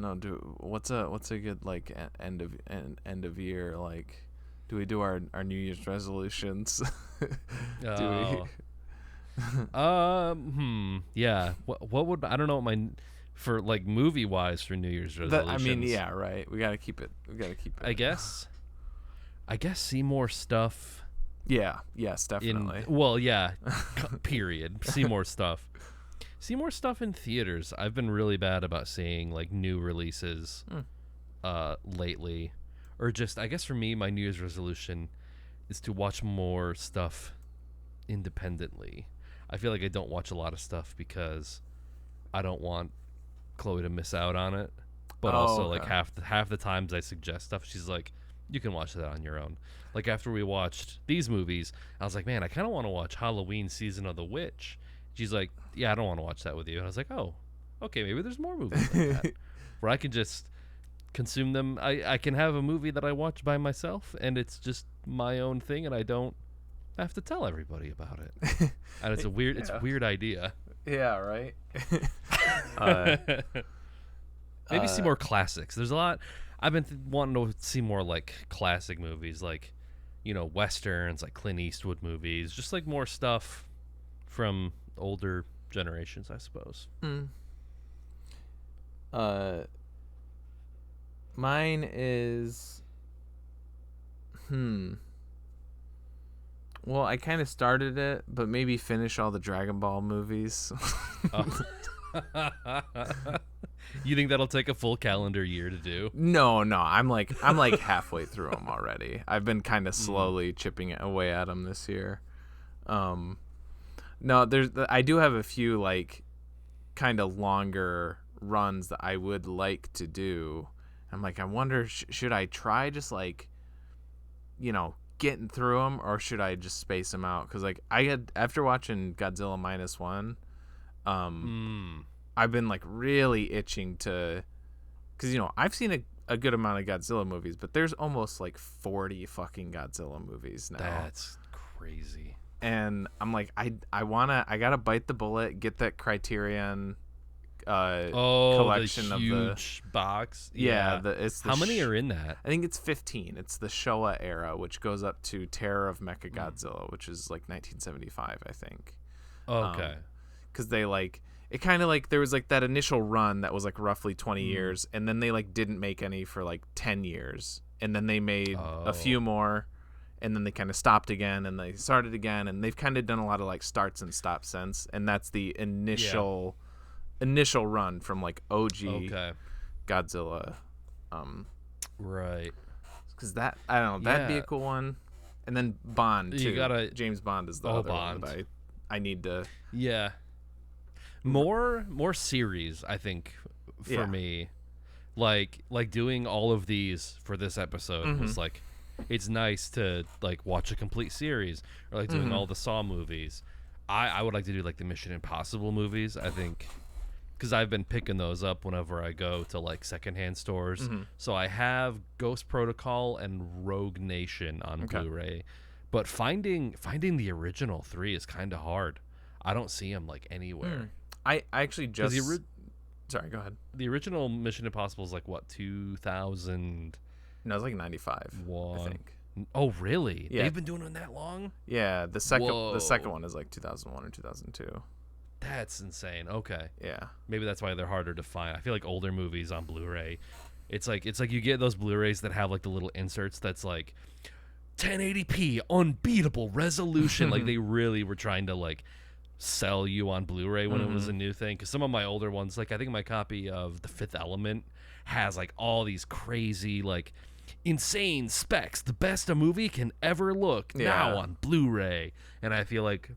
know. What's a good like end of year like? Do we do our New Year's resolutions? Do we? Yeah. What would I don't know what my for like movie wise for New Year's resolutions. I mean, yeah, right. We gotta keep it. I guess see more stuff. Yeah. Yes, definitely. Period. See more stuff. See more stuff in theaters. I've been really bad about seeing like new releases lately. Or just I guess for me my New Year's resolution is to watch more stuff independently. I feel like I don't watch a lot of stuff because I don't want Chloe to miss out on it. But also okay. like half the times I suggest stuff, she's like, you can watch that on your own. Like after we watched these movies, I was like, man, I kind of want to watch Halloween Season of the Witch. She's like, yeah, I don't want to watch that with you. And I was like, oh, okay, maybe there's more movies like that where I can just consume them. I can have a movie that I watch by myself and it's just my own thing and I don't have to tell everybody about it. And it's a weird it's a weird idea. Yeah, right. Maybe see more classics. There's a lot I've been wanting to see more like classic movies, like westerns, like Clint Eastwood movies, just like more stuff from older generations, I suppose. Mine is well, I kind of started it, but maybe finish all the Dragon Ball movies. You think that'll take a full calendar year to do? No, I'm like halfway through them already. I've been kind of slowly chipping away at them this year. No, I do have a few like kind of longer runs that I would like to do. I'm like, I wonder, should I try just like, getting through them, or should I just space them out? Because like after watching Godzilla -1, I've been like really itching to, because I've seen a good amount of Godzilla movies, but there's almost like 40 fucking Godzilla movies now. That's crazy. And I'm like, I gotta bite the bullet, get that Criterion collection the huge box. Yeah, how many are in that? I think it's 15. It's the Showa era, which goes up to Terror of Mechagodzilla, which is like 1975, I think. Okay. Because they it kind of like there was like that initial run that was like roughly 20 years, and then they like didn't make any for like 10 years, and then they made a few more, and then they kind of stopped again, and they started again, and they've kind of done a lot of like starts and stops since, and that's the initial run from like OG Godzilla. Right. Because that, I don't know, that'd be a cool one. And then Bond too. James Bond is the other one that I need to. Yeah. More series, I think, for me. Like doing all of these for this episode was like, it's nice to like watch a complete series, or like doing all the Saw movies. I would like to do like the Mission Impossible movies, I think, because I've been picking those up whenever I go to like secondhand stores. So I have Ghost Protocol and Rogue Nation on Blu-ray, but finding the original 3 is kind of hard. I don't see them like anywhere. I actually just sorry, go ahead. The original Mission Impossible is like what, 2000? No, it's like 95. I think. Oh, really? Yeah. They've been doing it that long? Yeah, the second one is like 2001 or 2002. That's insane. Okay. Yeah. Maybe that's why they're harder to find. I feel like older movies on Blu-ray, it's like you get those Blu-rays that have like the little inserts that's like 1080p unbeatable resolution. Like they really were trying to like sell you on Blu-ray when it was a new thing. Because some of my older ones, like I think my copy of The Fifth Element has like all these crazy like insane specs, the best a movie can ever look now on Blu-ray. And I feel like,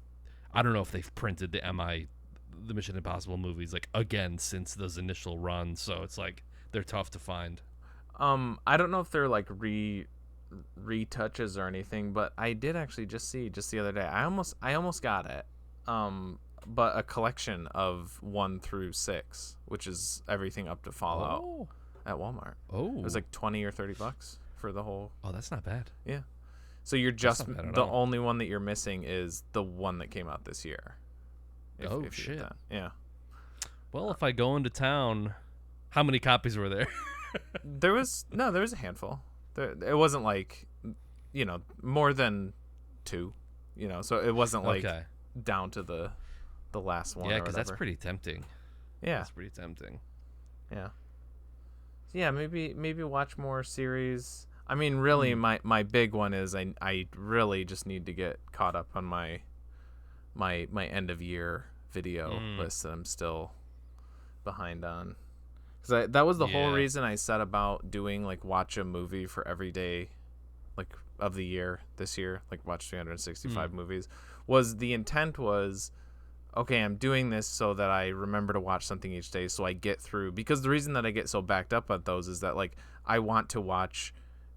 I don't know if they've printed the Mission Impossible movies like again since those initial runs, so it's like they're tough to find. I don't know if they're like retouches or anything, but I did actually just see the other day. I almost got it. But a collection of 1 through 6, which is everything up to Fallout at Walmart. It was like $20 or $30 for the whole. Oh, that's not bad. Yeah. So you're just the only one that you're missing is the one that came out this year. If shit. Yeah. Well, if I go into town, How many copies were there? There was a handful. It wasn't like, more than 2, so it wasn't like down to the last one. Yeah, because that's pretty tempting. Yeah, that's pretty tempting. Yeah. Yeah, maybe watch more series. I mean, really, my big one is I really just need to get caught up on my end of year video list that I'm still behind on. Because that was the whole reason I set about doing, like, watch a movie for every day, like, of the year this year, like, watch 365 movies, was the intent was, okay, I'm doing this so that I remember to watch something each day so I get through. Because the reason that I get so backed up at those is that, like, I want to watch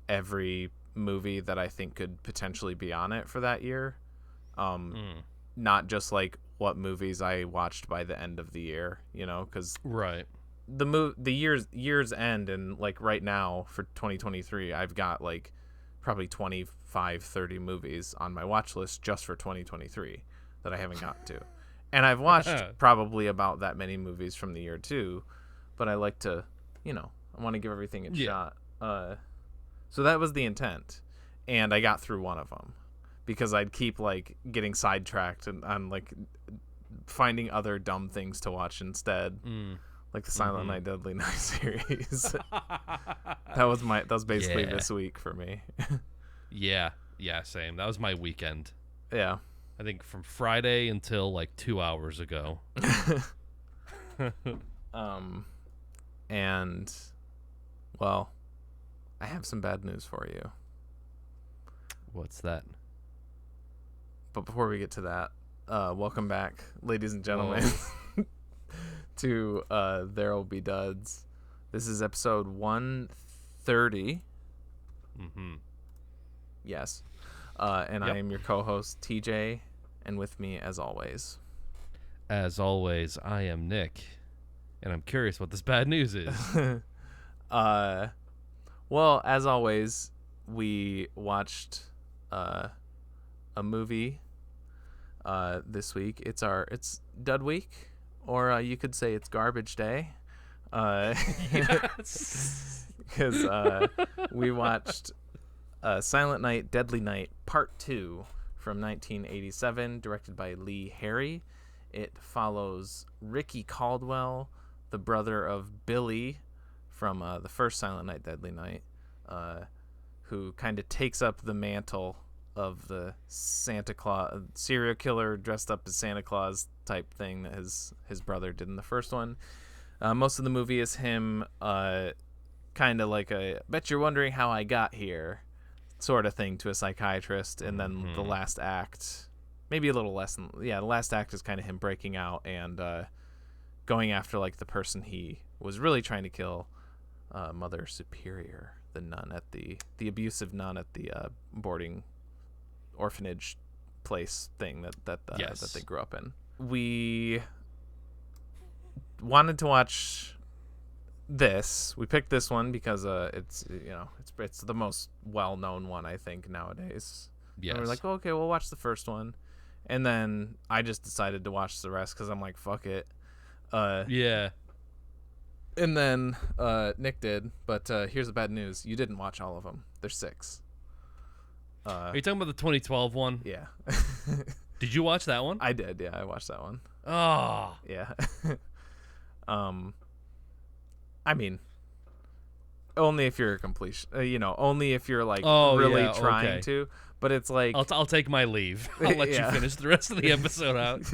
every movie that I think could potentially be on it for that year. Not just, like, what movies I watched by the end of the year, because the years end, and, like, right now for 2023 I've got, like, probably 25-30 movies on my watch list just for 2023 that I haven't got to, and I've watched probably about that many movies from the year too, but I like to, I want to give everything a shot. So that was the intent, and I got through one of them because I'd keep, like, getting sidetracked and on, like, finding other dumb things to watch instead. Like the Silent Night, Deadly Night series. that was basically this week for me. Yeah, same. That was my weekend. Yeah. I think from Friday until, like, 2 hours ago. And, well, I have some bad news for you. What's that? But before we get to that, welcome back, ladies and gentlemen. To There'll Be Duds. This is episode 130. Yes. And I am your co-host, TJ, and with me, as always, I am Nick, and I'm curious what this bad news is. Well, as always, we watched a movie this week. It's Dud Week. Or you could say it's Garbage Day. Because we watched Silent Night, Deadly Night, Part 2 from 1987, directed by Lee Harry. It follows Ricky Caldwell, the brother of Billy from the first Silent Night, Deadly Night, who kind of takes up the mantle of the Santa Claus serial killer dressed up as Santa Claus type thing that his brother did in the first one. Most of the movie is him kind of like a bet you're wondering how I got here sort of thing to a psychiatrist, and then the last act, maybe a little less than, the last act is kind of him breaking out and going after, like, the person he was really trying to kill, Mother Superior, the nun at the abusive nun at the boarding orphanage place thing that they grew up in. We wanted to watch this. We picked this one because it's the most well-known one, I think, nowadays. Yes. And we're like, okay, we'll watch the first one, and then I just decided to watch the rest because I'm like, fuck it. Yeah. And then Nick did, but here's the bad news: you didn't watch all of them. There's 6. Are you talking about the 2012 one? Yeah. Did you watch that one? I did. Yeah, I watched that one. Oh. Yeah. I mean, only if you're a completion. Only if you're, like, really trying to. But it's like, I'll take my leave. I'll let you finish the rest of the episode out.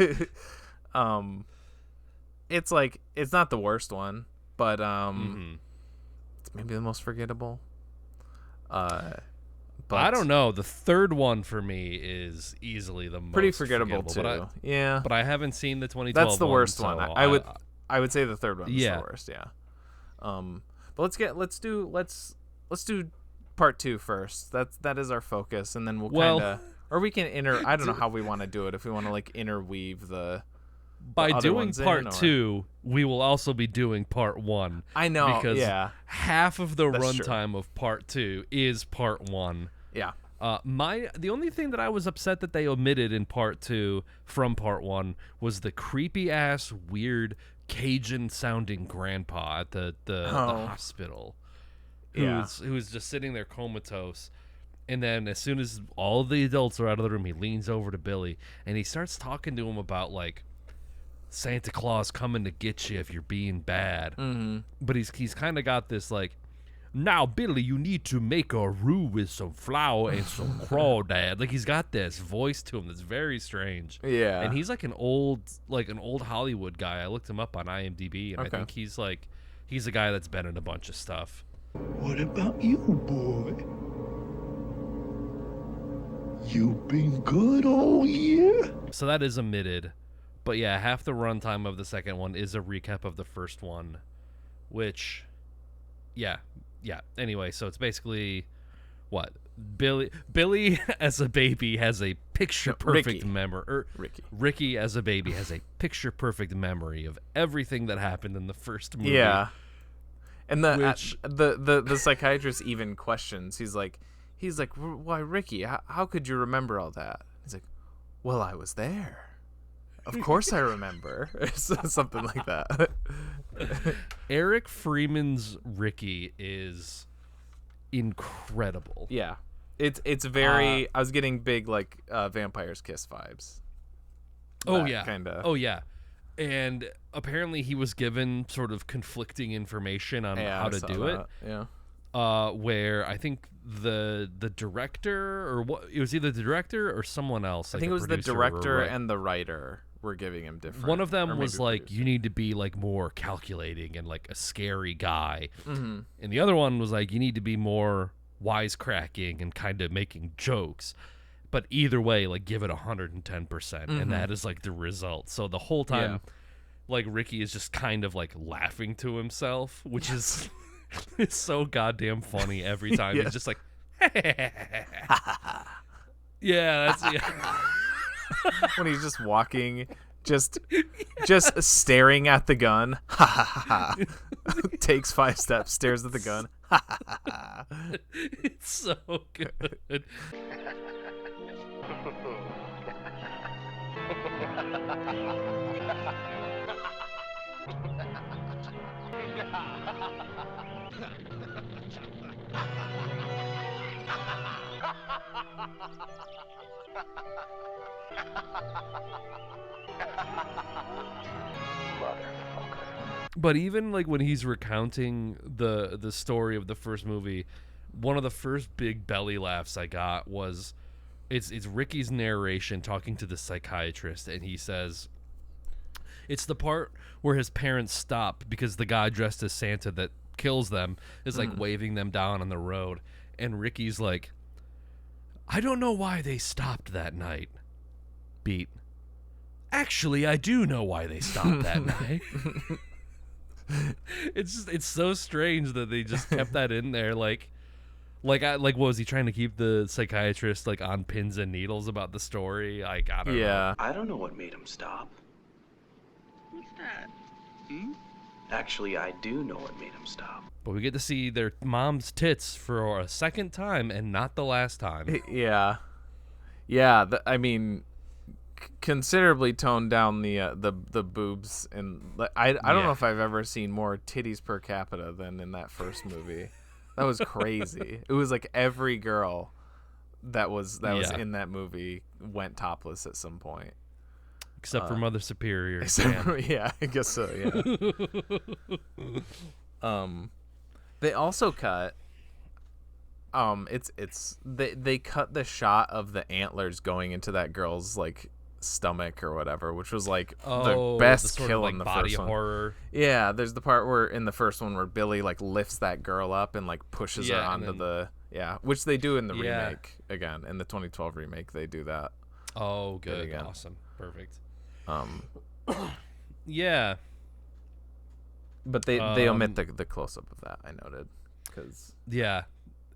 It's like, it's not the worst one, but it's maybe the most forgettable. But I don't know. The third one for me is easily the most pretty forgettable too. But I haven't seen the 2012. That's the worst one. So I would say the third one is the worst. Yeah. But let's do part 2 first. That is our focus, and then we'll kind of, or we can I don't know how we want to do it. If we want to, like, interweave by doing part 2, we will also be doing part 1. I know, because half of the runtime of part 2 is part 1. Yeah. The only thing that I was upset that they omitted in part 2 from part 1 was the creepy ass weird Cajun sounding grandpa at the hospital who's just sitting there comatose. And then as soon as all the adults are out of the room, he leans over to Billy and he starts talking to him about like Santa Claus coming to get you if you're being bad. But he's kind of got this like, now Billy, you need to make a roux with some flour and some crawdad. Like he's got this voice to him that's very strange. Yeah, and he's like an old Hollywood guy. I looked him up on IMDb, and I think he's a guy that's been in a bunch of stuff. What about you, boy? You been good all year? So that is omitted. But yeah, half the runtime of the second one is a recap of the first one, which, yeah. Anyway, so it's basically what Billy as a baby has a picture perfect memory. Ricky as a baby has a picture perfect memory of everything that happened in the first movie. Yeah, and the psychiatrist even questions. He's like, why, Ricky? How could you remember all that? He's like, well, I was there. Of course I remember. Something like that. Eric Freeman's Ricky is incredible. Yeah. It's very I was getting big like Vampire's Kiss vibes. Kinda. Oh yeah. And apparently he was given sort of conflicting information on how to do it. Yeah. Where I think the director or what it was either the director or someone else. I think it was the director and the writer were giving him different. One of them was like, you need to be like more calculating and like a scary guy. And the other one was like, you need to be more wisecracking and kind of making jokes. But either way, like give it 110%. And that is like the result. So the whole time, like Ricky is just kind of like laughing to himself, which is it's so goddamn funny every time. He's just like, yeah, that's when he's just walking, just staring at the gun. Takes 5 steps, stares at the gun. It's so good. But even like when he's recounting the story of the first movie, one of the first big belly laughs I got was it's Ricky's narration talking to the psychiatrist, and he says it's the part where his parents stop because the guy dressed as Santa that kills them is like waving them down on the road, and Ricky's like, I don't know why they stopped that night. Beat. Actually, I do know why they stopped that night. It's so strange that they just kept that in there. Like what was he trying to keep the psychiatrist like on pins and needles about the story? Like I don't know. I don't know what made him stop. What's that? Actually, I do know what made him stop. But we get to see their mom's tits for a second time and not the last time. Yeah. I mean, considerably toned down the boobs, and I don't know if I've ever seen more titties per capita than in that first movie. That was crazy. It was like every girl that was in that movie went topless at some point. Except for Mother Superior. Yeah, I guess so, yeah. They also cut they cut the shot of the antlers going into that girl's like stomach or whatever, which was like the best kill in the first one. Horror. Yeah, there's the part where in the first one where Billy like lifts that girl up and like pushes her onto which they do in the remake again. In the 2012 remake, they do that. Oh, good. Awesome. Perfect. Yeah. But they omit the close up of that, I noted, cuz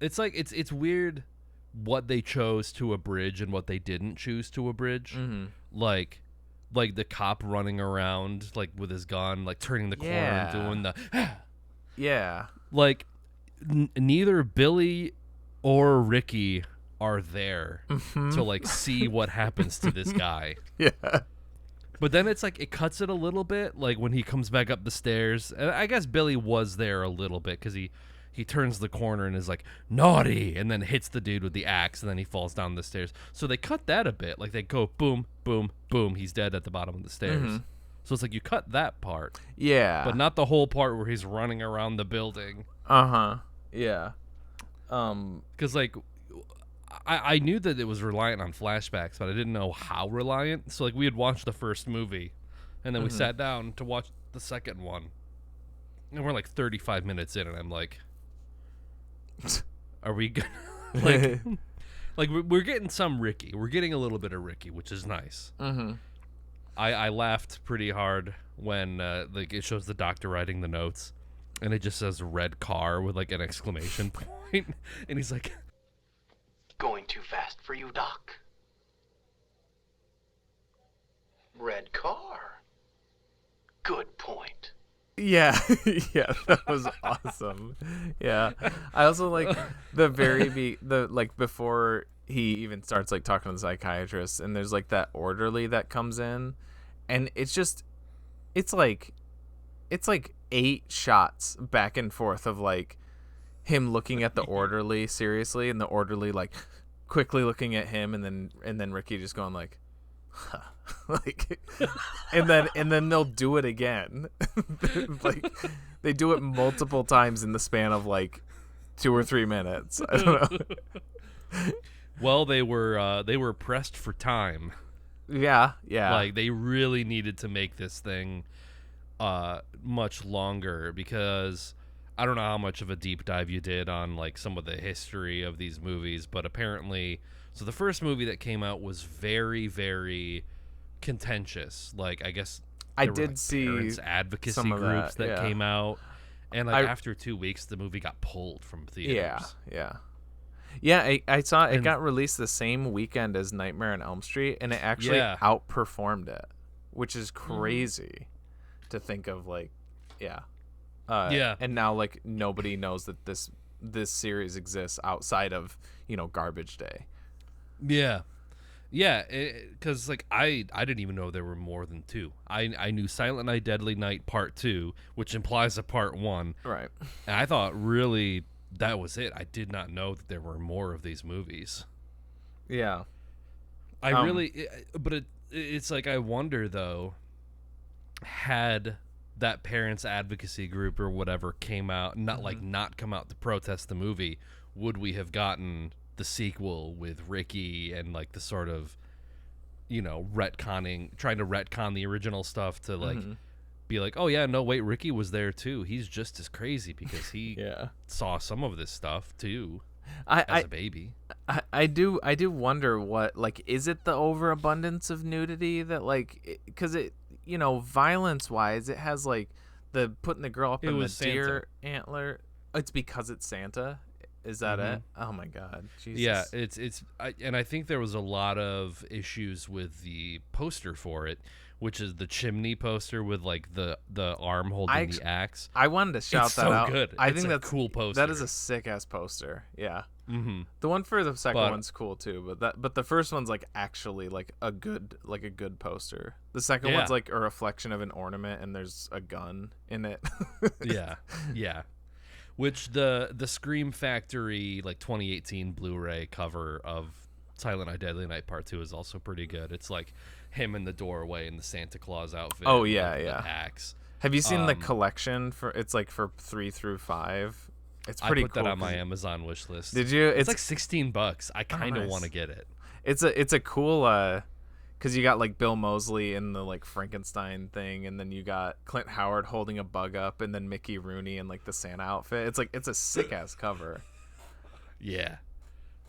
it's like it's weird what they chose to abridge and what they didn't choose to abridge. Like the cop running around like with his gun, like turning the corner and doing the like neither Billy or Ricky are there to like see what happens to this guy. But then it's like it cuts it a little bit, like when he comes back up the stairs. And I guess Billy was there a little bit because he turns the corner and is like, naughty, and then hits the dude with the axe, and then he falls down the stairs. So they cut that a bit. Like they go boom, boom, boom, he's dead at the bottom of the stairs. Mm-hmm. So it's like you cut that part. Yeah. But not the whole part where he's running around the building. Uh-huh. Yeah. Because, like, I knew that it was reliant on flashbacks, but I didn't know how reliant. So, like, we had watched the first movie, and then we sat down to watch the second one. And we're, like, 35 minutes in, and I'm like, are we gonna... like, we're getting some Ricky. We're getting a little bit of Ricky, which is nice. Mm-hmm. I laughed pretty hard when, like, it shows the doctor writing the notes, and it just says red car with, like, an exclamation point. And he's like... Going too fast for you, Doc. Red car. Good point. Yeah. Yeah, that was awesome. Yeah. I also like the before he even starts like talking to the psychiatrist, and there's like that orderly that comes in, and it's like 8 shots back and forth of like him looking at the orderly seriously, and the orderly like quickly looking at him, and then Ricky just going like, huh. Like, and then they'll do it again. Like they do it multiple times in the span of like 2 or 3 minutes. I don't know. Well, they were pressed for time. Yeah. Like they really needed to make this thing much longer, because I don't know how much of a deep dive you did on like some of the history of these movies, but apparently, so the first movie that came out was very, very contentious. Like, I guess I were, did like, see parents advocacy some of groups that, yeah. came out, and like after 2 weeks, the movie got pulled from theaters. Yeah. I saw it got released the same weekend as Nightmare on Elm Street, and it actually outperformed it, which is crazy to think of. Like, and now like nobody knows that this series exists outside of Garbage Day. Yeah, because like I didn't even know there were more than 2. I knew Silent Night, Deadly Night Part 2, which implies a Part 1. Right. And I thought really that was it. I did not know that there were more of these movies. Yeah. It's like, I wonder though, had that parents advocacy group or whatever came out, not come out to protest the movie, would we have gotten the sequel with Ricky and like the sort of trying to retcon the original stuff to like be like, oh yeah, no wait, Ricky was there too, he's just as crazy because he saw some of this stuff too as a baby. I do wonder what, like, is it the overabundance of nudity that, like, because it violence wise it has like the putting the girl up in the deer antler. It's because it's Santa. Is that it? Oh my God, Jesus. Yeah, and I think there was a lot of issues with the poster for it, which is the chimney poster with like the arm holding the axe. I wanted to shout that out. Good. I think think that's a cool poster. That is a sick ass poster. Yeah. The one for the second one's cool too, but the first one's like actually like a good poster. The second one's like a reflection of an ornament, and there's a gun in it. yeah. Which the Scream Factory like 2018 Blu-ray cover of Silent Night, Deadly Night Part 2 is also pretty good. It's like him in the doorway in the Santa Claus outfit. Oh yeah, with yeah. The axe. Have you seen the collection for? It's like for 3 through 5. It's pretty cool. I put that on my Amazon wish list. Did you? It's like $16. I kind of want to get it. It's a cool because you got like Bill Moseley in the like Frankenstein thing, and then you got Clint Howard holding a bug up, and then Mickey Rooney in like the Santa outfit. It's a sick ass cover. Yeah.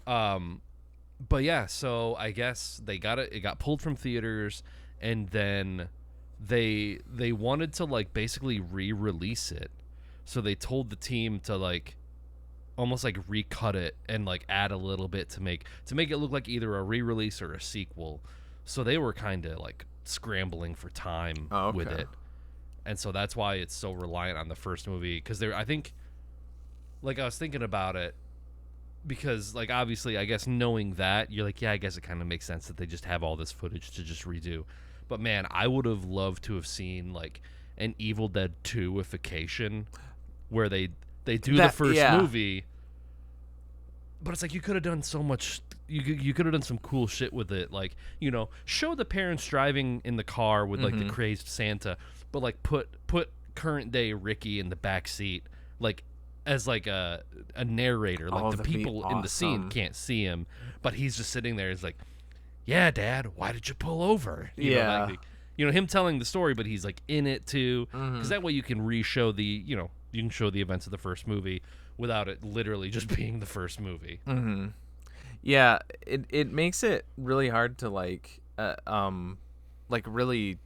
But yeah, so I guess they got it. It got pulled from theaters, and then they wanted to like basically re-release it. So they told the team to like almost like recut it and like add a little bit to make it look like either a re-release or a sequel. So they were kind of like scrambling for time with it. And so that's why it's so reliant on the first movie, because I think, like, I was thinking about it, because like obviously I guess knowing that, you're like, yeah, I guess it kind of makes sense that they just have all this footage to just redo. But man, I would have loved to have seen like an Evil Dead 2ification where they do the first movie. But it's like you could have done so much. You could have done some cool shit with it, like, you know, show the parents driving in the car with like the crazed Santa, but like put current day Ricky in the back seat, like as like a narrator. Like the people in the scene can't see him, but he's just sitting there. He's like, "Yeah, Dad, why did you pull over?" You know, like, you know, him telling the story, but he's like in it too, because that way you can re-show the, you know, you can show the events of the first movie without it literally just being the first movie. Yeah, it makes it really hard to like really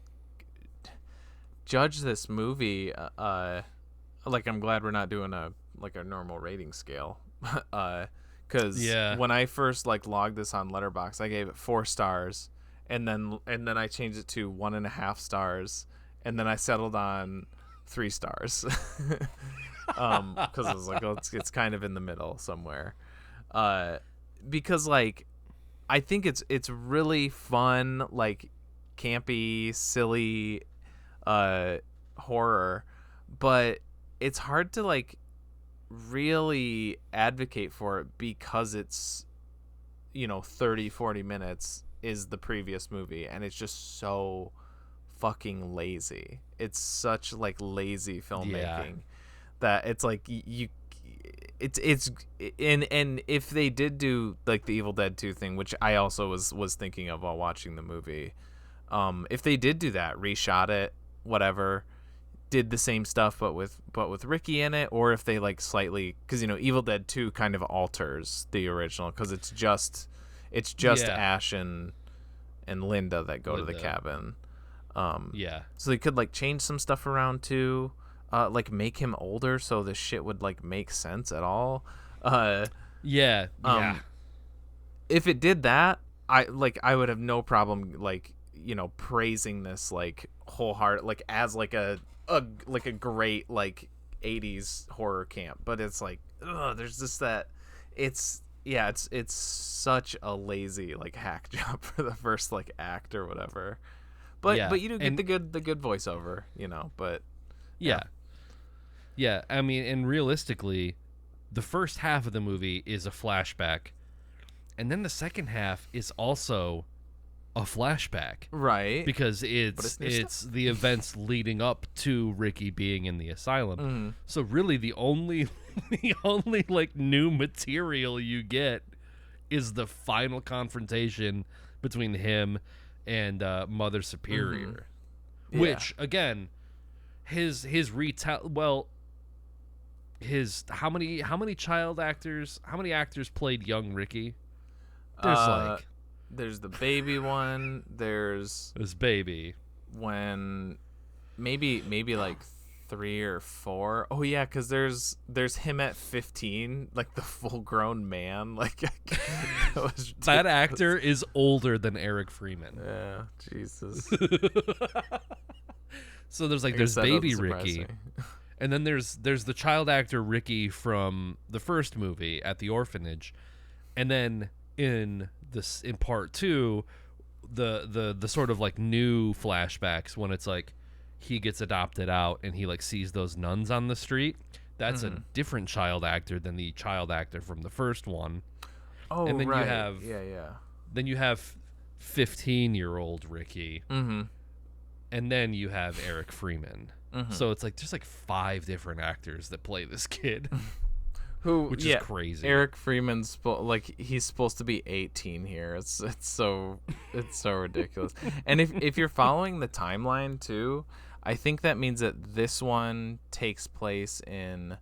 judge this movie. Like, I'm glad we're not doing a normal rating scale, because when I first like logged this on Letterboxd, I gave it 4 stars, and then I changed it to 1.5 stars, and then I settled on 3 stars, because I was like, oh, it's kind of in the middle somewhere. Because like I think it's really fun, like campy, silly horror, but it's hard to like really advocate for it because it's, you know, 30-40 minutes is the previous movie, and it's just so fucking lazy. It's such like lazy filmmaking that it's like it's and if they did do like the Evil Dead 2 thing, which I also was thinking of while watching the movie, if they did do that, reshot it, whatever, did the same stuff but with Ricky in it, or if they like slightly, because, you know, Evil Dead 2 kind of alters the original because it's just Ash and Linda that go to the cabin. So they could like change some stuff around too. Like make him older so this shit would like make sense at all. If it did that, I would have no problem, like, you know, praising this like wholehearted, like as like a great like 80s horror camp. But it's like, there's just that it's such a lazy like hack job for the first like act or whatever. But you do get the good voiceover, you know. But yeah, I mean, and realistically, the first half of the movie is a flashback, and then the second half is also a flashback, right? Because it's the events leading up to Ricky being in the asylum. So really, the only like new material you get is the final confrontation between him and Mother Superior, which again, his how many actors played young Ricky? There's the baby one. There's baby when maybe like 3 or 4. Oh yeah, because there's him at 15, like the full grown man. Like that actor is older than Eric Freeman. Yeah, Jesus. So there's baby Ricky. And then there's the child actor Ricky from the first movie at the orphanage, and then in part 2, the sort of like new flashbacks when it's like he gets adopted out and he like sees those nuns on the street. That's a different child actor than the child actor from the first one. Oh, and then right. you have Then you have 15-year-old Ricky, and then you have Eric Freeman. So it's like there's like 5 different actors that play this kid, which is crazy. Eric Freeman's he's supposed to be 18 here. It's so ridiculous. And if you're following the timeline too, I think that means that this one takes place in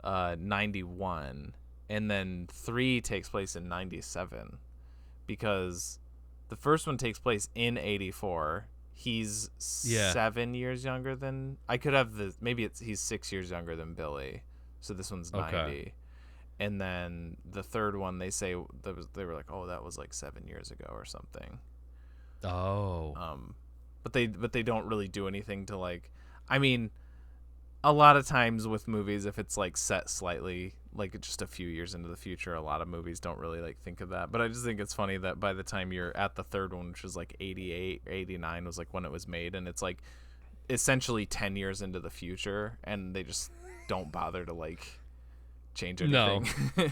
91, and then 3 takes place in 97, because the first one takes place in 84. He's 7 years younger than, I could have he's 6 years younger than Billy, so this one's 90. Okay. And then the third one, they say they were like, oh, that was like 7 years ago or something. But they don't really do anything to like, I mean, a lot of times with movies, if it's like set slightly like just a few years into the future. A lot of movies don't really like think of that, but I just think it's funny that by the time you're at the third one, which was like 88 or 89 was like when it was made, and it's like essentially 10 years into the future, and they just don't bother to like change anything. No.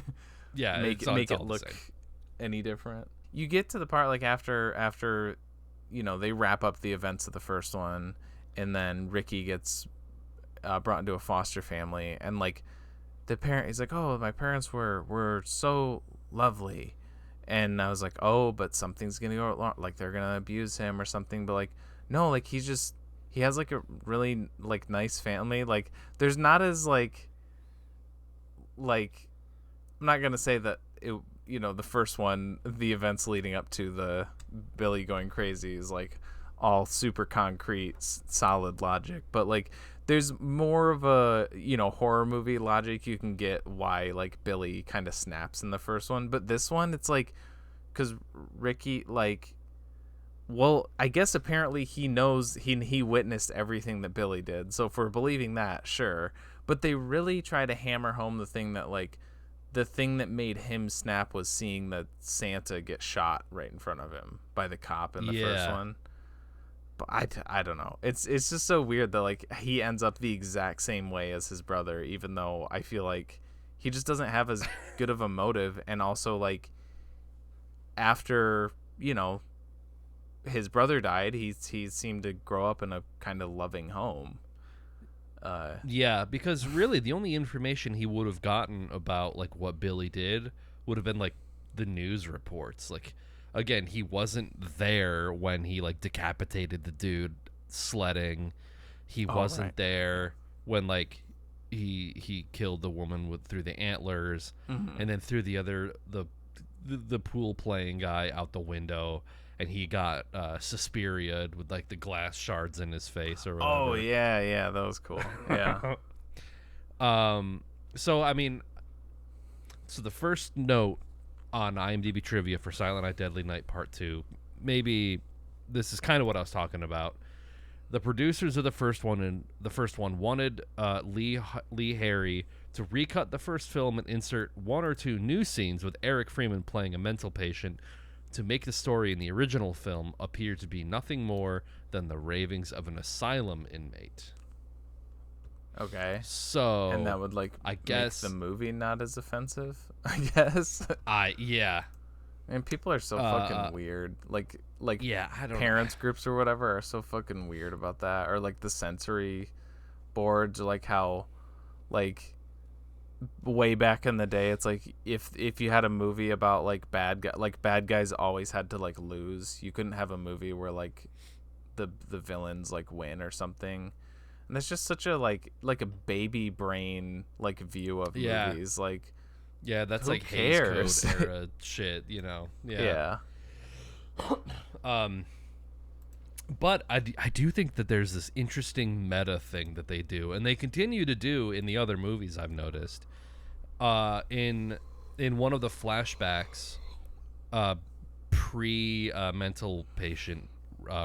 Yeah, make it look any different. You get to the part like after you know, they wrap up the events of the first one, and then Ricky gets brought into a foster family, and like the parent, he's like, oh, my parents were so lovely, and I was like, oh, but something's gonna go wrong, like they're gonna abuse him or something. But like, no, like he has like a really like nice family. Like there's not as like I'm not gonna say that it, you know, the first one, the events leading up to the Billy going crazy is like all super concrete, solid logic, but like there's more of a, you know, horror movie logic you can get why like Billy kind of snaps in the first one. But this one, it's like, because Ricky, like, well, I guess apparently he knows, he witnessed everything that Billy did, so if we're believing that, sure. But they really try to hammer home the thing that like the thing that made him snap was seeing that Santa get shot right in front of him by the cop in the first one. But I don't know. It's just so weird that like he ends up the exact same way as his brother, even though I feel like he just doesn't have as good of a motive. And also like after, you know, his brother died, he seemed to grow up in a kind of loving home. Yeah, because really the only information he would have gotten about like what Billy did would have been like the news reports. Like, again, he wasn't there when he like decapitated the dude sledding. He wasn't there when like he killed the woman through the antlers, and then threw the pool playing guy out the window, and he got Suspiria'd with like the glass shards in his face or whatever. Oh yeah, that was cool. Yeah. So I mean, so the first note on IMDb trivia for Silent Night, Deadly Night Part 2, maybe this is kind of what I was talking about. The producers of the first one wanted Lee Harry to recut the first film and insert one or two new scenes with Eric Freeman playing a mental patient to make the story in the original film appear to be nothing more than the ravings of an asylum inmate. Okay. So, and that would like I guess make the movie not as offensive, I guess. Yeah. And people are so fucking weird. Like yeah, I don't parents groups or whatever are so fucking weird about that. Or like the sensory boards, or like how like way back in the day, it's like if you had a movie about like bad guys always had to like lose. You couldn't have a movie where like the villains like win or something. And that's just such a like a baby brain like view of movies. Like, yeah, that's who like cares? Hays Code era shit, you know. Yeah. But I do think that there's this interesting meta thing that they do, and they continue to do in the other movies I've noticed. In one of the flashbacks, mental patient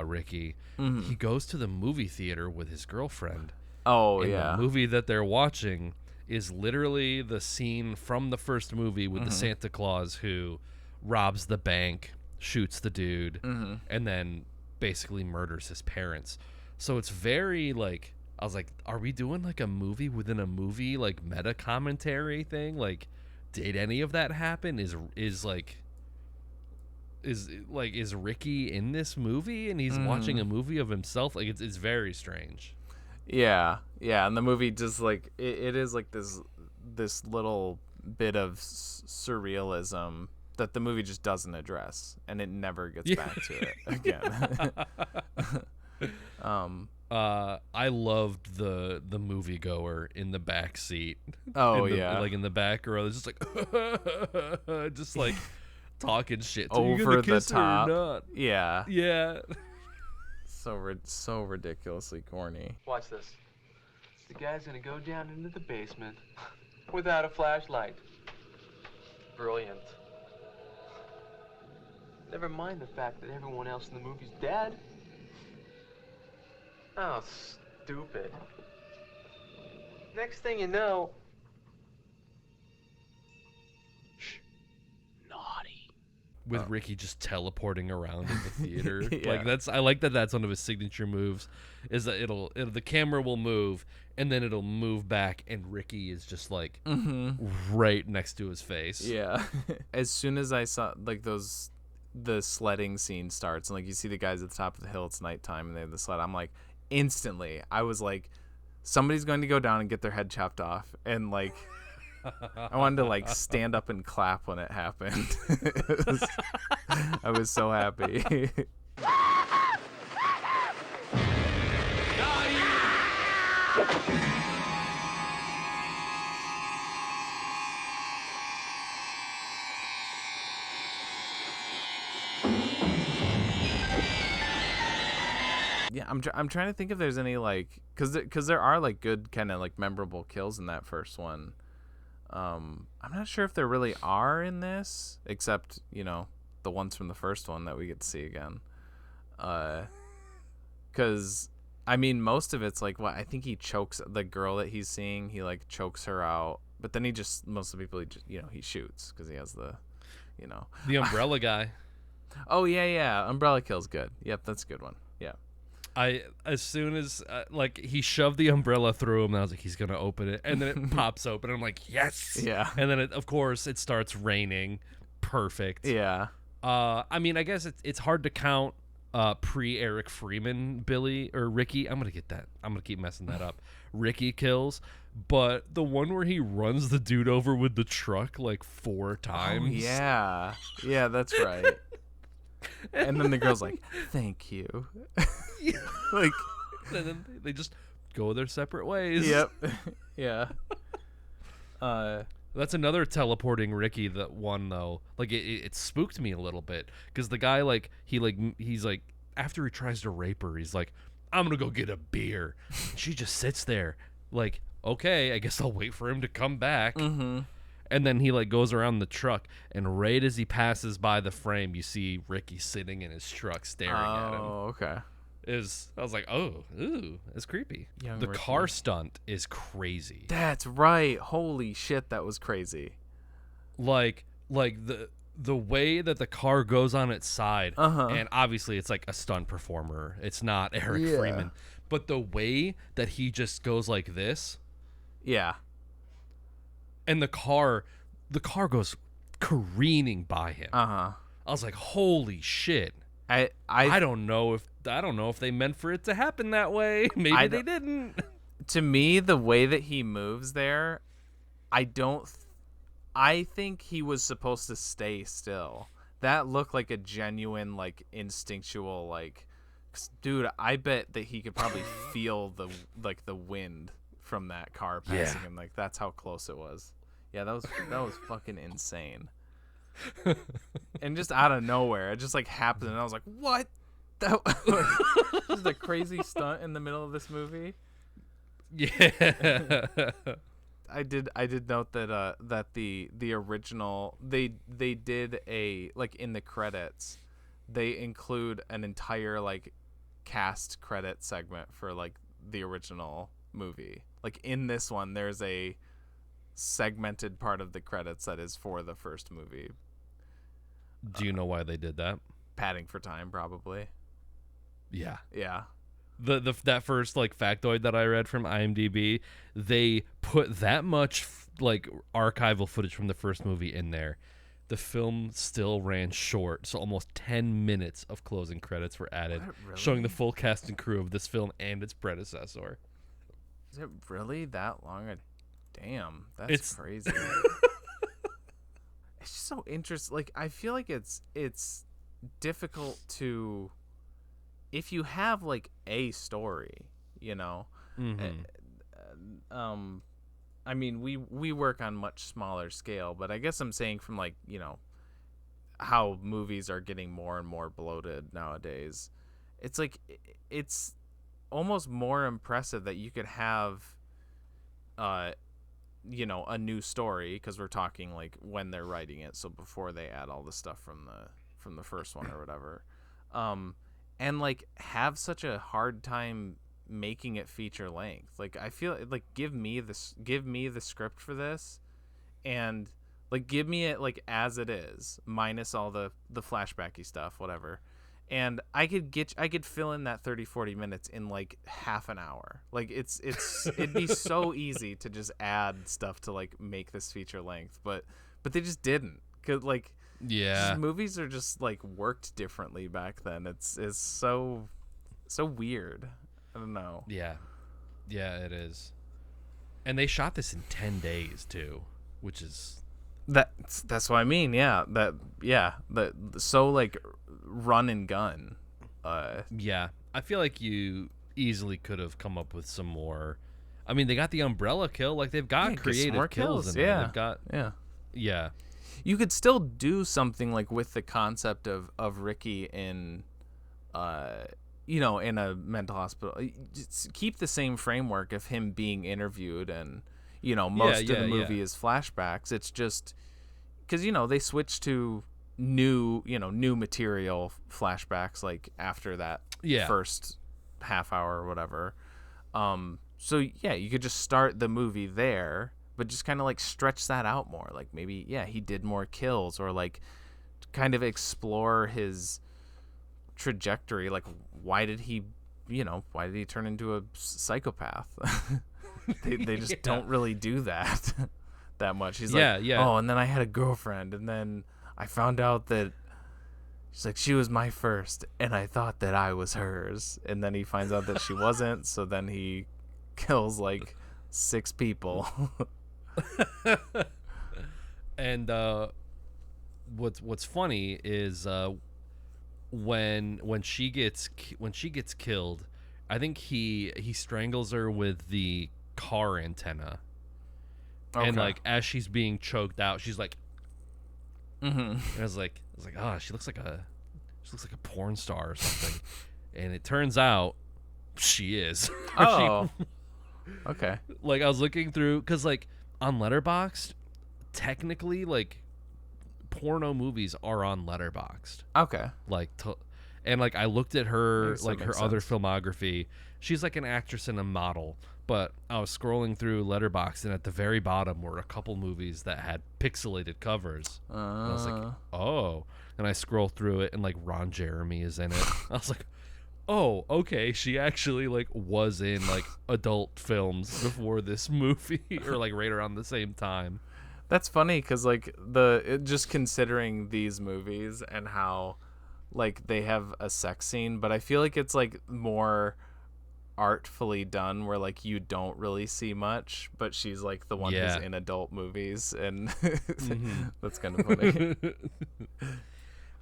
Ricky, he goes to the movie theater with his girlfriend. Oh, and yeah. the movie that they're watching is literally the scene from the first movie with the Santa Claus who robs the bank, shoots the dude, and then basically murders his parents. So it's very like, I was like, are we doing like a movie within a movie, like meta commentary thing? Like, did any of that happen? Is Ricky in this movie and he's watching a movie of himself? Like, it's very strange. Yeah, and the movie just like it is like this little bit of surrealism that the movie just doesn't address, and it never gets back to it again. I loved the moviegoer in the back seat. Oh, like in the back row, it's just like just like talking shit. So Over you gonna the kiss her top. or not? Yeah. So ridiculously corny. Watch this. The guy's gonna go down into the basement without a flashlight. Brilliant. Never mind the fact that everyone else in the movie's dead. Oh, stupid. Next thing you know, with Ricky just teleporting around in the theater. Yeah. Like I like that that's one of his signature moves, is that the camera will move and then it'll move back and Ricky is just like right next to his face. Yeah. As soon as I saw like the sledding scene starts and like you see the guys at the top of the hill, it's nighttime and they have the sled, I'm like instantly I was like, somebody's going to go down and get their head chopped off, and like I wanted to like stand up and clap when it happened. I was so happy. Yeah, I'm trying to think if there's any like because there are like good kind of like memorable kills in that first one. I'm not sure if there really are in this, except the ones from the first one that we get to see again. Because I mean most of it's like what I think he chokes the girl that he's seeing. He like chokes her out, but then most of the people he shoots because he has the The umbrella guy. Oh yeah, umbrella kill's good. Yep, that's a good one. Yeah. As soon as like he shoved the umbrella through him, and I was like, he's gonna open it, and then it pops open. And I'm like, yes. Yeah. And then of course it starts raining. Perfect. Yeah. I mean, I guess it's hard to count pre Eric Freeman Billy or Ricky. I'm gonna keep messing that up. Ricky kills, but the one where he runs the dude over with the truck like 4 times. Oh, yeah. Yeah, that's right. And then the girl's like, "Thank you." Like, and then they just go their separate ways. Yep. Yeah. That's another teleporting Ricky that one though. Like it spooked me a little bit because the guy he's like after he tries to rape her, he's like, "I'm gonna go get a beer." She just sits there like, "Okay, I guess I'll wait for him to come back." Mm-hmm. And then he like goes around the truck, and right as he passes by the frame, you see Ricky sitting in his truck staring at him. Oh, okay. I was like, oh, ooh, it's creepy. Young the Ricky. car stunt is crazy. That's right. Holy shit, that was crazy. Like the way that the car goes on its side, and obviously it's like a stunt performer. It's not Eric Freeman, but the way that he just goes like this, yeah, and the car goes careening by him. I was like, holy shit. I don't know if they meant for it to happen that way. Maybe they didn't. To me, the way that he moves there, I think he was supposed to stay still. That looked like a genuine, like, instinctual, like, dude, I bet that he could probably feel the wind from that car passing him. Like, that's how close it was. Yeah, that was fucking insane. And just out of nowhere, it just like happened, and I was like, "What? That this is a crazy stunt in the middle of this movie." Yeah. I did note that that the original they did a like in the credits they include an entire like cast credit segment for like the original movie. Like in this one, there's a segmented part of the credits that is for the first movie. Do you know why they did that? Padding for time, probably. Yeah. Yeah. That first like factoid that I read from IMDb, they put that much like archival footage from the first movie in there. The film still ran short, so almost 10 minutes of closing credits were added, Really? showing the full cast and crew of this film and its predecessor. Is it really that long? Damn, that's crazy. It's just so interesting. Like, I feel like it's difficult to, if you have like a story, I mean, we work on much smaller scale, but I guess I'm saying from like, how movies are getting more and more bloated nowadays. It's like, it's almost more impressive that you could have, a new story, because we're talking like when they're writing it, so before they add all the stuff from the first one or whatever, and like have such a hard time making it feature length. Like I feel like give me the script for this, and Like, give me it like as it is, minus all the flashbacky stuff, whatever. And I could fill in that 30-40 minutes in like half an hour. Like it'd be so easy to just add stuff to like make this feature length, but they just didn't. 'Cause like just movies are just like worked differently back then. It's so weird. I don't know. Yeah, it is. And they shot this in 10 days too, which is that's what I mean. Yeah, that so like run and gun. Yeah, I feel like you easily could have come up with some more. I mean, they got the umbrella kill. Like they've got creative kills in there. Yeah, They've got yeah. You could still do something like with the concept of Ricky in, in a mental hospital. Just keep the same framework of him being interviewed, and most of the movie is flashbacks. It's just because they switch to new material flashbacks like after that first half hour or whatever. So you could just start the movie there, but just kind of like stretch that out more. Like maybe he did more kills, or like kind of explore his trajectory. Like why did he turn into a psychopath? they just don't really do that much. He's like, oh, and then I had a girlfriend, and then I found out that she's like, she was my first, and I thought that I was hers, and then he finds out that she wasn't, so then he kills like 6 people. And what's funny is when she gets killed, I think he strangles her with the car antenna. Okay. And like as she's being choked out, she's like, and I was like, oh, she looks like a porn star or something. And it turns out she is. Oh. Okay. Like I was looking through, because like on Letterboxd, technically like porno movies are on Letterboxd. Okay. And like I looked at her her other filmography. She's like an actress and a model, but I was scrolling through Letterboxd, and at the very bottom were a couple movies that had pixelated covers. And I was like, oh. And I scroll through it, and like Ron Jeremy is in it. I was like, oh, okay. She actually like was in like adult films before this movie, or like right around the same time. That's funny because like just considering these movies and how like they have a sex scene, but I feel like it's like more artfully done, where like you don't really see much, but she's like the one who's in adult movies, and that's kind of funny.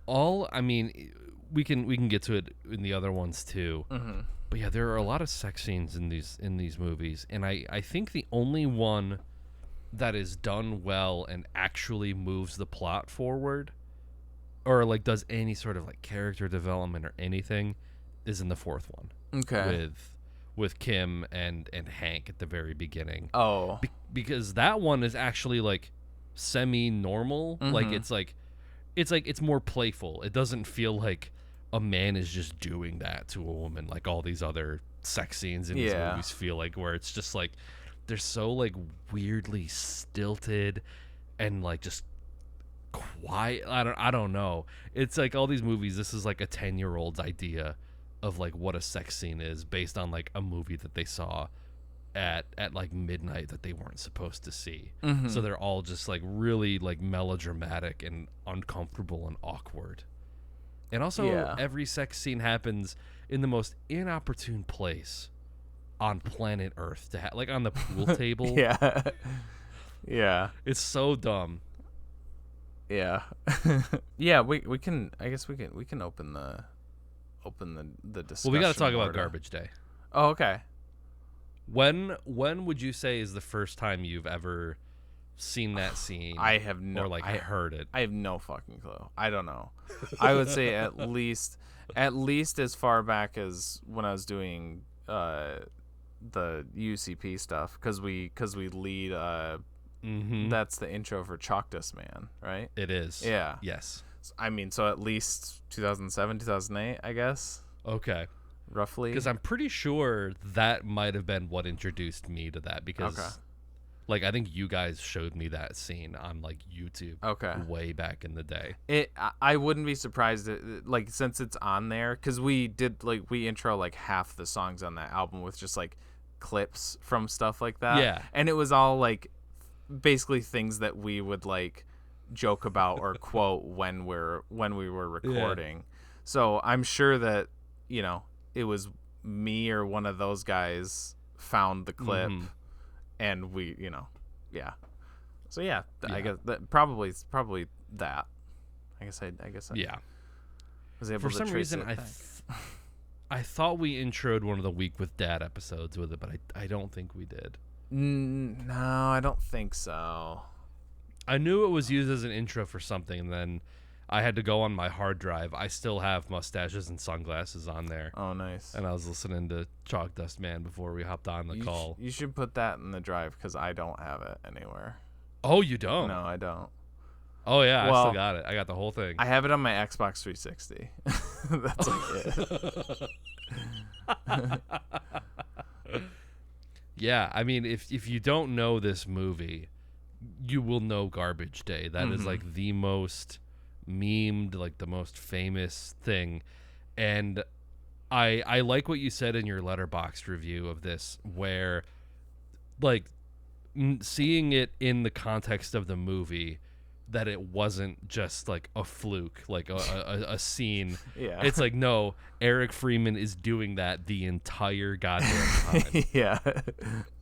I mean, we can get to it in the other ones too. But yeah, there are a lot of sex scenes in these movies, and I think the only one that is done well and actually moves the plot forward, or like does any sort of like character development or anything, is in the fourth one. Okay. With Kim and Hank at the very beginning. Oh. Because that one is actually like semi-normal. Like it's more playful. It doesn't feel like a man is just doing that to a woman like all these other sex scenes in these movies feel like, where it's just like they're so like weirdly stilted and like just quiet. I don't know. It's like all these movies, this is like a 10-year-old's idea of like what a sex scene is, based on like a movie that they saw at like midnight that they weren't supposed to see. So they're all just like really like melodramatic and uncomfortable and awkward. And also every sex scene happens in the most inopportune place on planet Earth, to like on the pool table. Yeah. It's so dumb. Yeah. Yeah, we can, I guess we can open the discussion. Well, we got to talk about Garbage Day. Oh, okay. When would you say is the first time you've ever seen that scene? I have no, or like heard it. I have no fucking clue. I don't know. I would say at least as far back as when I was doing the UCP stuff, because we lead that's the intro for Chalk Dust Man, right? It is. Yeah. Yes. I mean, so at least 2007, 2008, I guess. Okay. Roughly. Because I'm pretty sure that might have been what introduced me to that, because Like, I think you guys showed me that scene on like YouTube. Okay. Way back in the day. I wouldn't be surprised like since it's on there, because we intro like half the songs on that album with just like clips from stuff like that. Yeah. And it was all like basically things that we would like joke about or quote when we were recording. Yeah. So I'm sure that, you know, it was me or one of those guys found the clip. And we, you know, yeah. So yeah, I guess that probably that. I guess I yeah. was able for to some trace reason it I thought we introed one of the Week with Dad episodes with it, but I don't think we did. No, I don't think so. I knew it was used as an intro for something, and then I had to go on my hard drive. I still have Mustaches and Sunglasses on there. Oh, nice. And I was listening to Chalk Dust Man before we hopped on the call. You should put that in the drive, because I don't have it anywhere. Oh, you don't? No, I don't. Oh, yeah, well, I still got it. I got the whole thing. I have it on my Xbox 360. That's like it. Yeah, I mean, if you don't know this movie, you will know Garbage Day. That is like the most memed, like the most famous thing. And I like what you said in your Letterboxd review of this, where like seeing it in the context of the movie, that it wasn't just like a fluke, like a scene. Yeah. It's like, no, Eric Freeman is doing that the entire goddamn time. Yeah.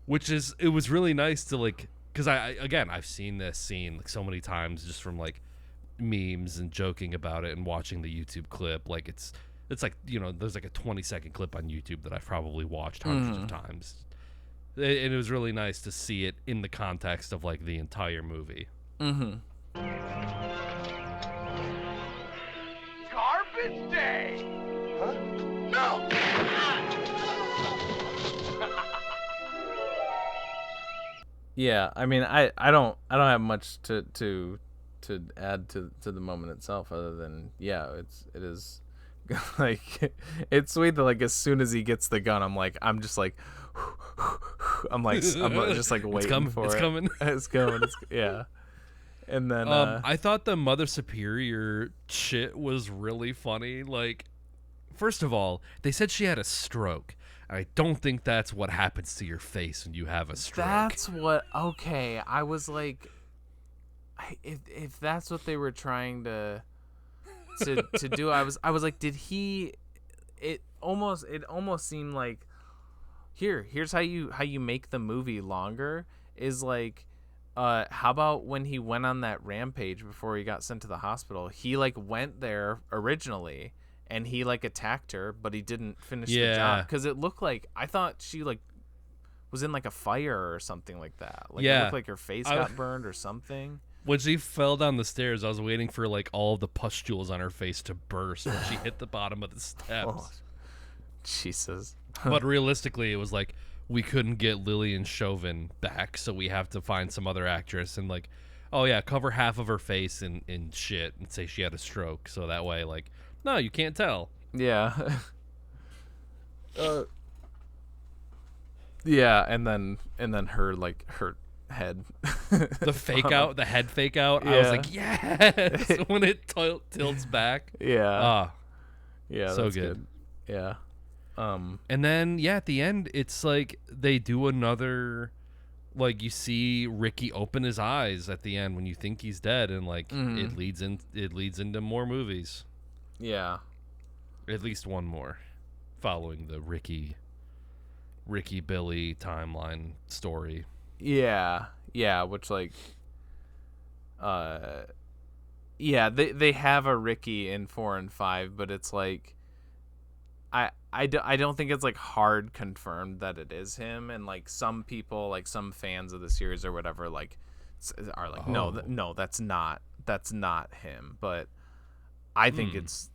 It was really nice to like, because I've seen this scene like so many times just from like memes and joking about it and watching the YouTube clip. Like it's like, you know, there's like a 20-second clip on YouTube that I've probably watched hundreds of times. And it was really nice to see it in the context of like the entire movie. Garbage Day! Huh? No! Yeah, I mean, I don't have much to add to the moment itself, other than it is like it's sweet that like as soon as he gets the gun, I'm just like I'm just like waiting for it. It's coming. It's coming. Yeah. And then I thought the Mother Superior shit was really funny. Like, first of all, they said she had a stroke. I don't think that's what happens to your face when you have a stroke. That's what. Okay, I was like, if that's what they were trying to do, I was like, did he? It almost seemed like, here's how you make the movie longer is like. How about when he went on that rampage before he got sent to the hospital? He like went there originally and he like attacked her, but he didn't finish the job because it looked like, I thought she like was in like a fire or something like that. Like it looked like her face got burned or something. When she fell down the stairs, I was waiting for like all of the pustules on her face to burst when she hit the bottom of the steps. Oh, Jesus. But realistically, it was like, we couldn't get Lillian Chauvin back, so we have to find some other actress and like, oh yeah, cover half of her face in shit and say she had a stroke, so that way like, no, you can't tell. Yeah. Yeah, and then her like her head. The head fake out. Yeah. I was like, yes, when it tilts back. Yeah. Yeah. So good. Yeah. And then at the end it's like they do another, like you see Ricky open his eyes at the end when you think he's dead, and like it leads into more movies. Yeah. At least one more following the Ricky Billy timeline story. Yeah. Yeah, which like they have a Ricky in 4 and 5, but it's like I don't think it's like hard confirmed that it is him, and like some people, like some fans of the series or whatever, like are like, no, that's not him. But I think it's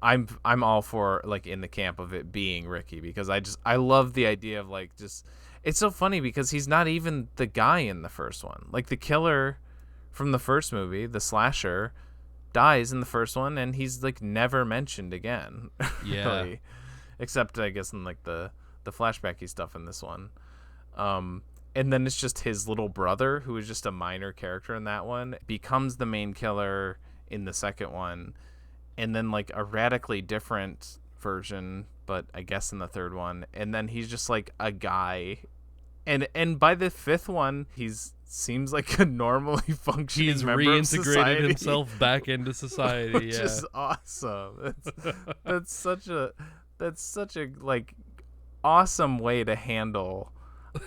I'm all for like in the camp of it being Ricky, because I love the idea of like just, it's so funny because he's not even the guy in the first one. Like the killer from the first movie, the slasher, dies in the first one, and he's like never mentioned again. Yeah. Really. Except I guess in like the flashbacky stuff in this one. And then it's just his little brother, who is just a minor character in that one, becomes the main killer in the second one. And then like a radically different version, but I guess in the third one. And then he's just like a guy. And by the fifth one, he's seems like a normally functioning He's member of reintegrated society. himself back into society. Which is awesome. That's such a like awesome way to handle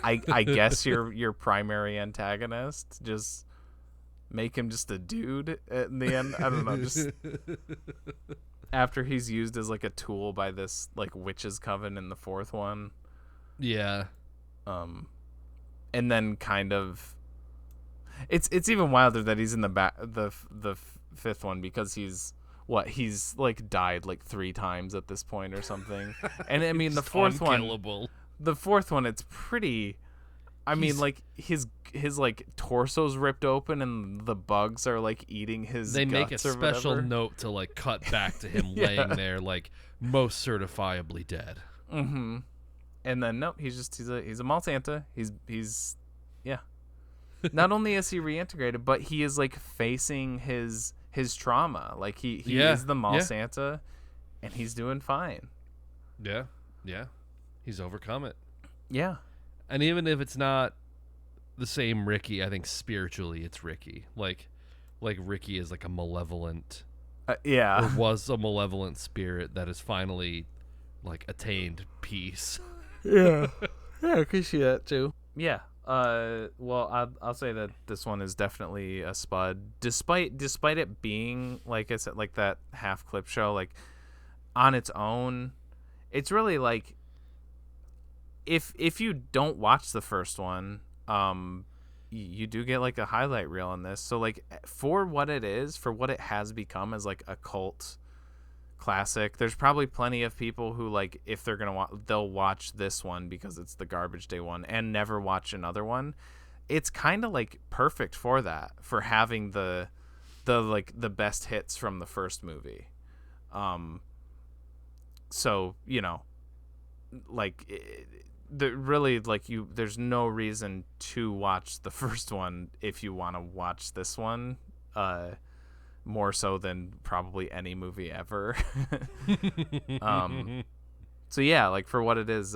I guess your primary antagonist. Just make him just a dude in the end. I don't know, just after he's used as like a tool by this like witches coven in the fourth one. Yeah. And then kind of it's even wilder that he's in the fifth one, because he's like died like 3 times at this point or something. And I mean the fourth one, it's pretty. I mean, like his like torso's ripped open and the bugs are like eating his. They make a guts or special whatever. note to like cut back to him laying there like most certifiably dead. Mm-hmm. And then no, he's a mall Santa. He's yeah. Not only is he reintegrated, but he is like facing his trauma. Like he is the mall Santa, and he's doing fine. Yeah. He's overcome it. Yeah. And even if it's not the same Ricky, I think spiritually it's Ricky. Like Ricky is like a malevolent, or was a malevolent spirit that has finally like attained peace. Yeah, I can see that too. Yeah. Well, I'll say that this one is definitely a spud, despite it being, like I said, like that half clip show. Like on its own, it's really like if you don't watch the first one, you do get like a highlight reel on this. So like for what it is, for what it has become as like a cult classic, there's probably plenty of people who like, if they're gonna they'll watch this one because it's the garbage day one and never watch another one. It's kind of like perfect for that, for having the like the best hits from the first movie. So you know, like really, like there's no reason to watch the first one if you want to watch this one. More so than probably any movie ever. So yeah, like for what it is,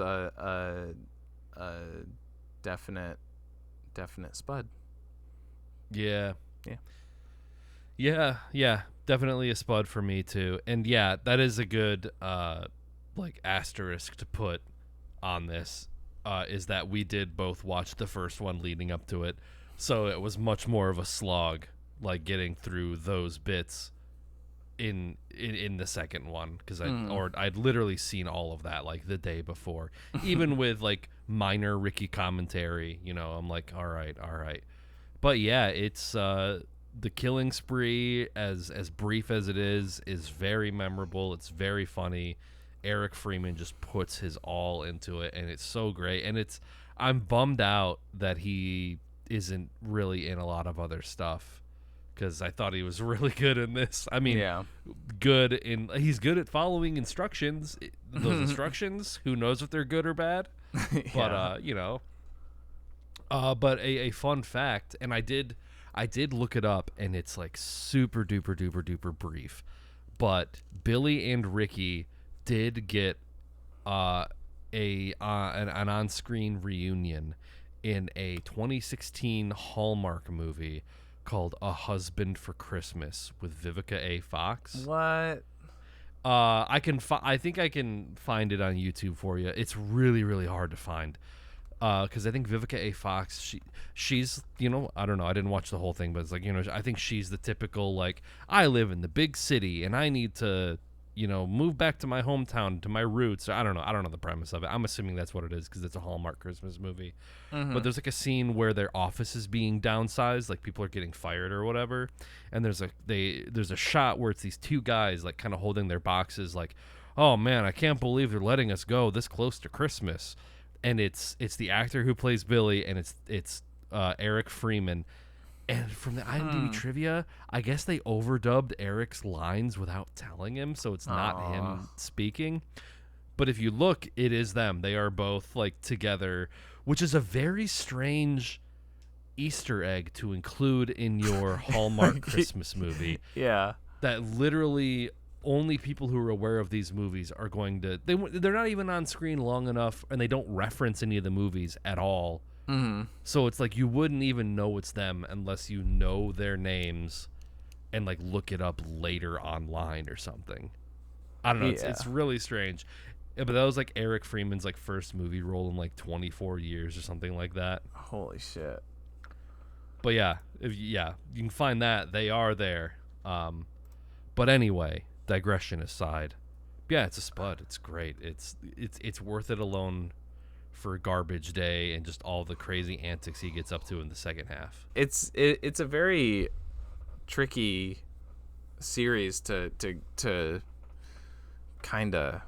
definite spud. Yeah. Definitely a spud for me too. And yeah, that is a good like asterisk to put on this, is that we did both watch the first one leading up to it, so it was much more of a slog, like getting through those bits in the second one, because I'd literally seen all of that like the day before. Even with like minor Ricky commentary, you know, I'm like, all right. But yeah, it's the killing spree, as brief as it is very memorable. It's very funny. Eric Freeman just puts his all into it, and it's so great. And I'm bummed out that he isn't really in a lot of other stuff, because I thought he was really good in this. I mean, he's good at following instructions. Those instructions, who knows if they're good or bad? But you know. But a fun fact, and I did look it up, and it's like super duper duper duper brief. But Billy and Ricky did get an on-screen reunion in a 2016 Hallmark movie called A Husband for Christmas with Vivica A. Fox. What? I think I can find it on YouTube for you. It's really, really hard to find. Because I think Vivica A. Fox, she's, you know, I don't know, I didn't watch the whole thing, but it's like, you know, I think she's the typical, like, I live in the big city and I need to, you know, move back to my hometown, to my roots. I don't know the premise of it. I'm assuming that's what it is, because it's a Hallmark Christmas movie. But there's like a scene where their office is being downsized, like people are getting fired or whatever, and there's a shot where it's these two guys like kind of holding their boxes, like, oh man, I can't believe they're letting us go this close to Christmas. And it's the actor who plays Billy, and it's Eric Freeman. And from the IMDb trivia, I guess they overdubbed Eric's lines without telling him, so it's not him speaking. But if you look, it is them. They are both like together, which is a very strange Easter egg to include in your Hallmark Christmas movie. Yeah. That literally only people who are aware of these movies are going to. They're not even on screen long enough, and they don't reference any of the movies at all. Mm-hmm. So it's like you wouldn't even know it's them unless you know their names and like look it up later online or something. I don't know. It's really strange. Yeah, but that was like Eric Freeman's like first movie role in like 24 years or something like that. Holy shit. But yeah, you can find that. They are there. But anyway, digression aside, yeah, it's a spud. It's great. It's worth it alone for Garbage Day and just all the crazy antics he gets up to in the second half. It's a very tricky series to kind of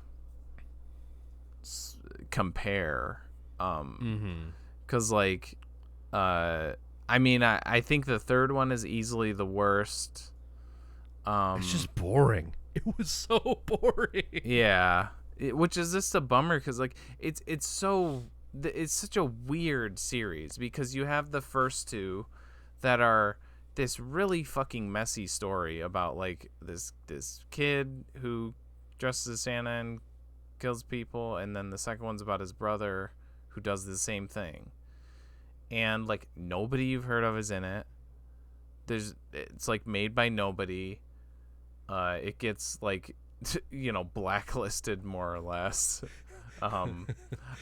compare, because like I mean I think the third one is easily the worst. It's just boring. It was so boring. Yeah, which is just a bummer because like it's such a weird series because you have the first two that are this really fucking messy story about like this kid who dresses as Santa and kills people, and then the second one's about his brother who does the same thing, and like nobody you've heard of is in it. It's like made by nobody. It gets like blacklisted more or less.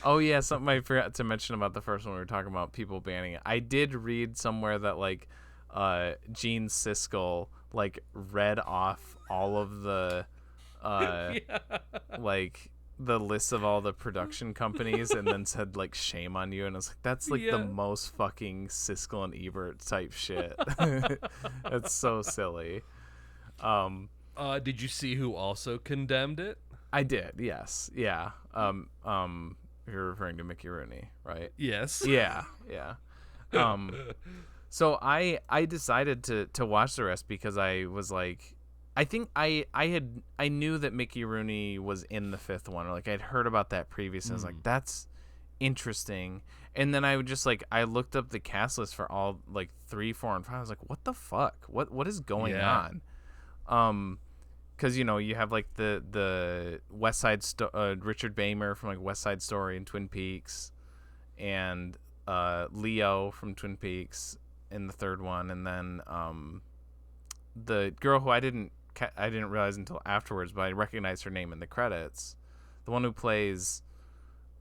Oh yeah, something I forgot to mention about the first one we were talking about people banning it. I did read somewhere that like Gene Siskel like read off all of the like the lists of all the production companies and then said like shame on you, and I was like, that's like the most fucking Siskel and Ebert type shit. That's so silly. Did you see who also condemned it? I did, yes. Yeah. You're referring to Mickey Rooney, right? Yes. Yeah. So I decided to watch the rest because I was like, I think I knew that Mickey Rooney was in the fifth one, or like I'd heard about that previously. I was like, that's interesting. And then I would just like I looked up the cast list for all like 3, 4, and 5. I was like, what the fuck? What is going on? Because you have like the West Side Richard Beymer from like West Side Story and Twin Peaks, and Leo from Twin Peaks in the third one, and then the girl who I didn't realize until afterwards, but I recognized her name in the credits, the one who plays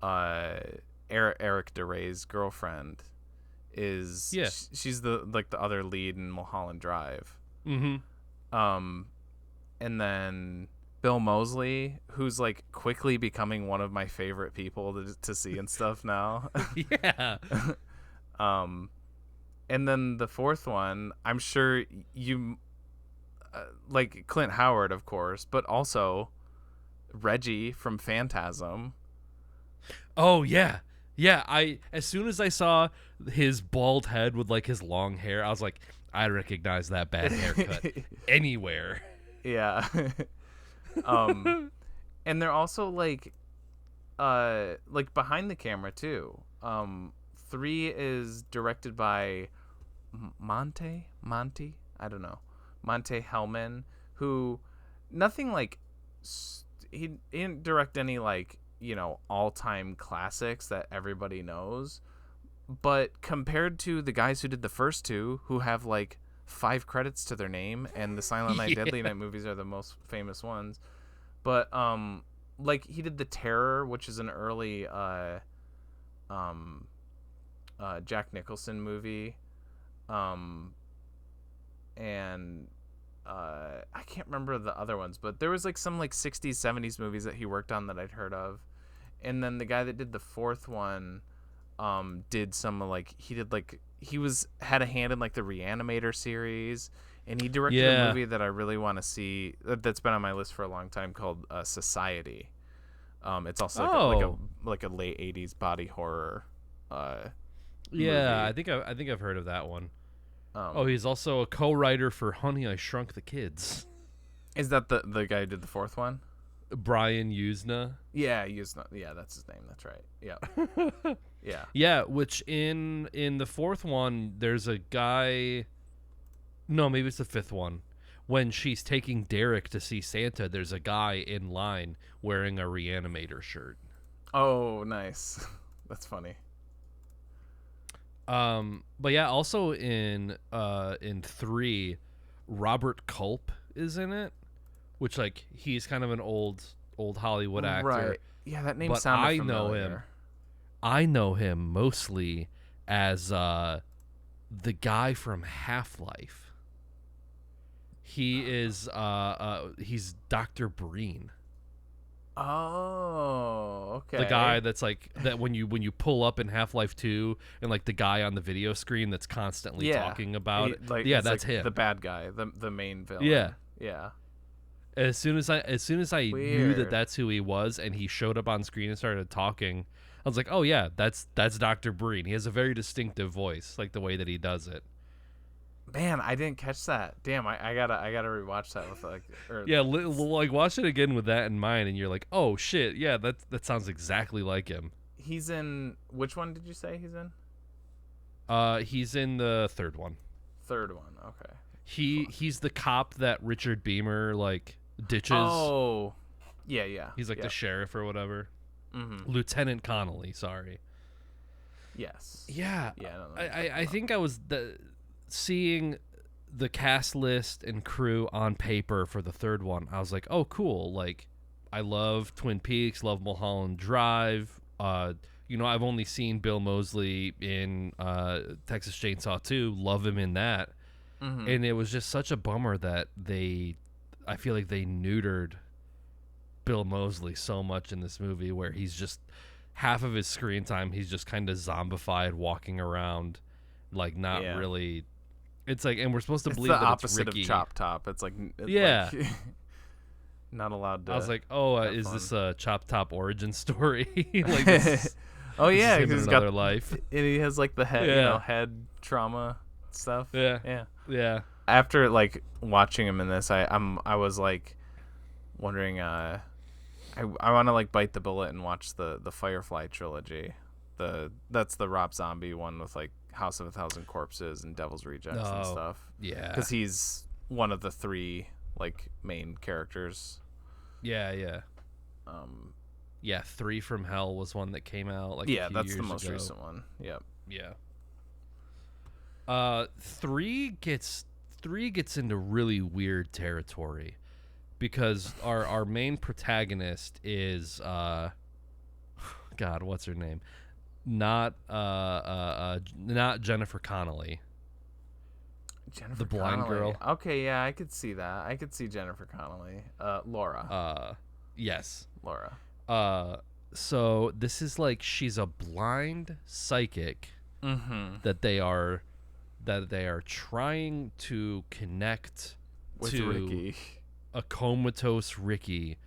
Eric DeRay's girlfriend is she's the other lead in Mulholland Drive. And then Bill Moseley, who's like quickly becoming one of my favorite people to see and stuff now. Yeah. And then the fourth one, I'm sure you like Clint Howard, of course, but also Reggie from Phantasm. Oh yeah. Yeah, as soon as I saw his bald head with like his long hair, I was like, I recognize that bad haircut anywhere. Yeah. And they're also like behind the camera too. 3 is directed by Monte, I don't know, Monte Hellman, who nothing like he didn't direct any like all-time classics that everybody knows, but compared to the guys who did the first 2, who have like 5 credits to their name, and the Silent Night Deadly Night movies are the most famous ones, but like he did The Terror, which is an early Jack Nicholson movie, and I can't remember the other ones, but there was like some like 60s 70s movies that he worked on that I'd heard of. And then the guy that did the fourth one did some like he had a hand in like the Reanimator series, and he directed a movie that I really want to see that's been on my list for a long time called Society. It's also like a late 80s body horror movie. I think I've heard of that one. He's also a co-writer for Honey, I Shrunk the Kids. Is that the guy who did the fourth one? Brian Usna. Yeah, yeah, that's his name. That's right. Yeah. Yeah. Yeah, which in the fourth one, there's a guy. No, maybe it's the fifth one. When she's taking Derek to see Santa, there's a guy in line wearing a Reanimator shirt. Oh, nice. That's funny. But yeah, also in 3, Robert Culp is in it, which like he's kind of an old Hollywood actor. Right. Yeah, that name but sounded familiar. I know him mostly as the guy from Half-Life. He is he's Dr. Breen. Oh, okay. The guy that's like that when you pull up in Half-Life 2 and like the guy on the video screen that's constantly talking about it. Like, yeah, that's him. The bad guy, the main villain. Yeah. Yeah. As soon as I knew Weird. that that's who he was and he showed up on screen and started talking, I was like, "Oh yeah, that's Dr. Breen. He has a very distinctive voice, like the way that he does it." Man, I didn't catch that. Damn, I gotta rewatch that with like. Yeah, like watch it again with that in mind, and you're like, "Oh shit, yeah, that sounds exactly like him." He's in which one did you say he's in? He's in the third one. Third one, okay. He's the cop that Richard Beamer like ditches. Oh, yeah. He's like yeah. the sheriff or whatever. Mm-hmm. Lieutenant Connolly, sorry. Yes. Yeah. Yeah. I think I was seeing the cast list and crew on paper for the third one. I was like, oh, cool. Like, I love Twin Peaks, love Mulholland Drive. I've only seen Bill Moseley in Texas Chainsaw 2. Love him in that. Mm-hmm. And it was just such a bummer that I feel like they neutered Bill Moseley so much in this movie where he's just half of his screen time he's just kind of zombified walking around like not really. It's like, and we're supposed to believe the that opposite it's Ricky. of Chop Top. It's like yeah, like, not allowed to. I was like, oh, is fun. this a Chop Top origin story? Like this oh yeah, because he's another got life. And he has like the head, head trauma stuff. Yeah. After like watching him in this, I was like wondering. I want to like bite the bullet and watch the Firefly trilogy. That's the Rob Zombie one with like House of a Thousand Corpses and Devil's Rejects and stuff. Yeah, because he's one of the 3 like main characters. Yeah. 3 from Hell was one that came out like a few that's years the most ago. recent one. Yep. Yeah. 3 gets into really weird territory because our main protagonist is God, what's her name? Not Jennifer Connelly. The blind girl. Okay, yeah, I could see that. I could see Jennifer Connelly. Laura. Yes. Laura. So this is like she's a blind psychic that they are trying to connect with to Ricky. A comatose Ricky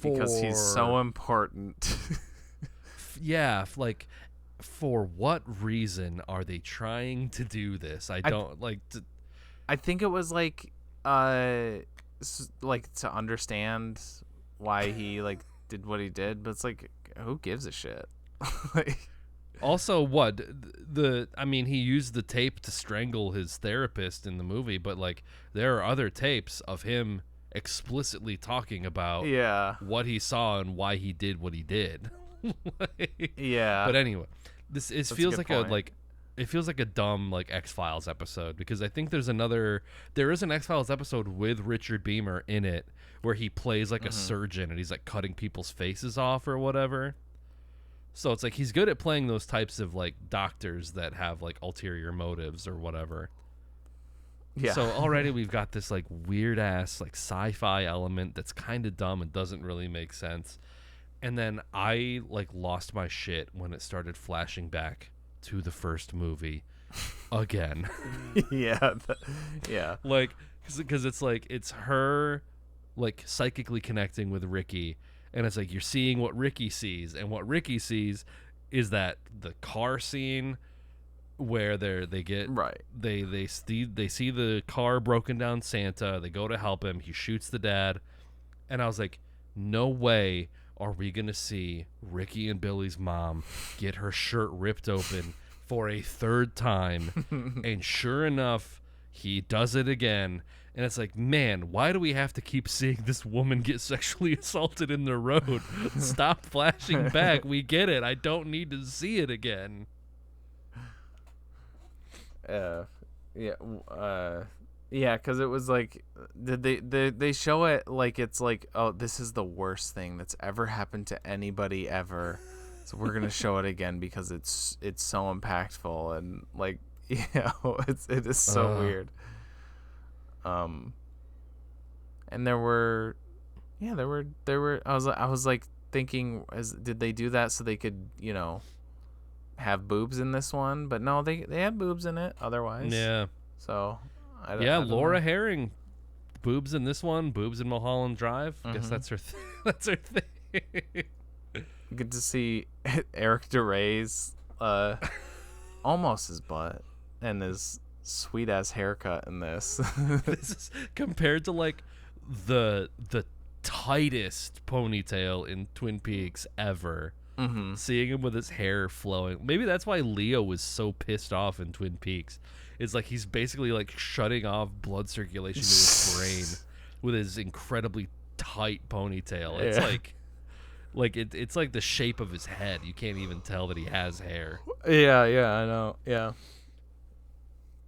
because he's so important. Yeah, like for what reason are they trying to do this? I don't like to... I think it was like to understand why he like did what he did, but it's like who gives a shit? Like, also, what he used the tape to strangle his therapist in the movie, but like there are other tapes of him explicitly talking about what he saw and why he did what he did. But anyway, it feels like it feels like a dumb like X-Files episode because I think there is an X-Files episode with Richard Beamer in it where he plays like a surgeon and he's like cutting people's faces off or whatever. So it's like he's good at playing those types of like doctors that have like ulterior motives or whatever. Yeah. So already we've got this like weird ass like sci-fi element that's kind of dumb and doesn't really make sense. And then I like lost my shit when it started flashing back to the first movie again. Yeah. Like because it's like it's her like psychically connecting with Ricky, and it's like you're seeing what Ricky sees, and what Ricky sees is that the car scene where they see the car broken down Santa, they go to help him, he shoots the dad, and I was like, no way are we going to see Ricky and Billy's mom get her shirt ripped open for a third time. And sure enough, he does it again. And it's like, man, why do we have to keep seeing this woman get sexually assaulted in the road? Stop flashing back. We get it. I don't need to see it again. Yeah, because it was like, they show it like it's like, oh, this is the worst thing that's ever happened to anybody ever. So we're gonna show it again because it's so impactful and like, you know, it is so weird. And there were I was like thinking, did they do that so they could, you know, have boobs in this one? But no, they had boobs in it otherwise. Yeah. So I don't Laura know. Herring, boobs in this one, boobs in Mulholland Drive. Guess that's her. That's her thing. Good to see Eric DeRay's almost his butt and his sweet ass haircut in this. This is compared to like the tightest ponytail in Twin Peaks ever. Mm-hmm. Seeing him with his hair flowing. Maybe that's why Leo was so pissed off in Twin Peaks. It's like he's basically like shutting off blood circulation to his brain with his incredibly tight ponytail. It's it's like the shape of his head. You can't even tell that he has hair. Yeah, I know. Yeah.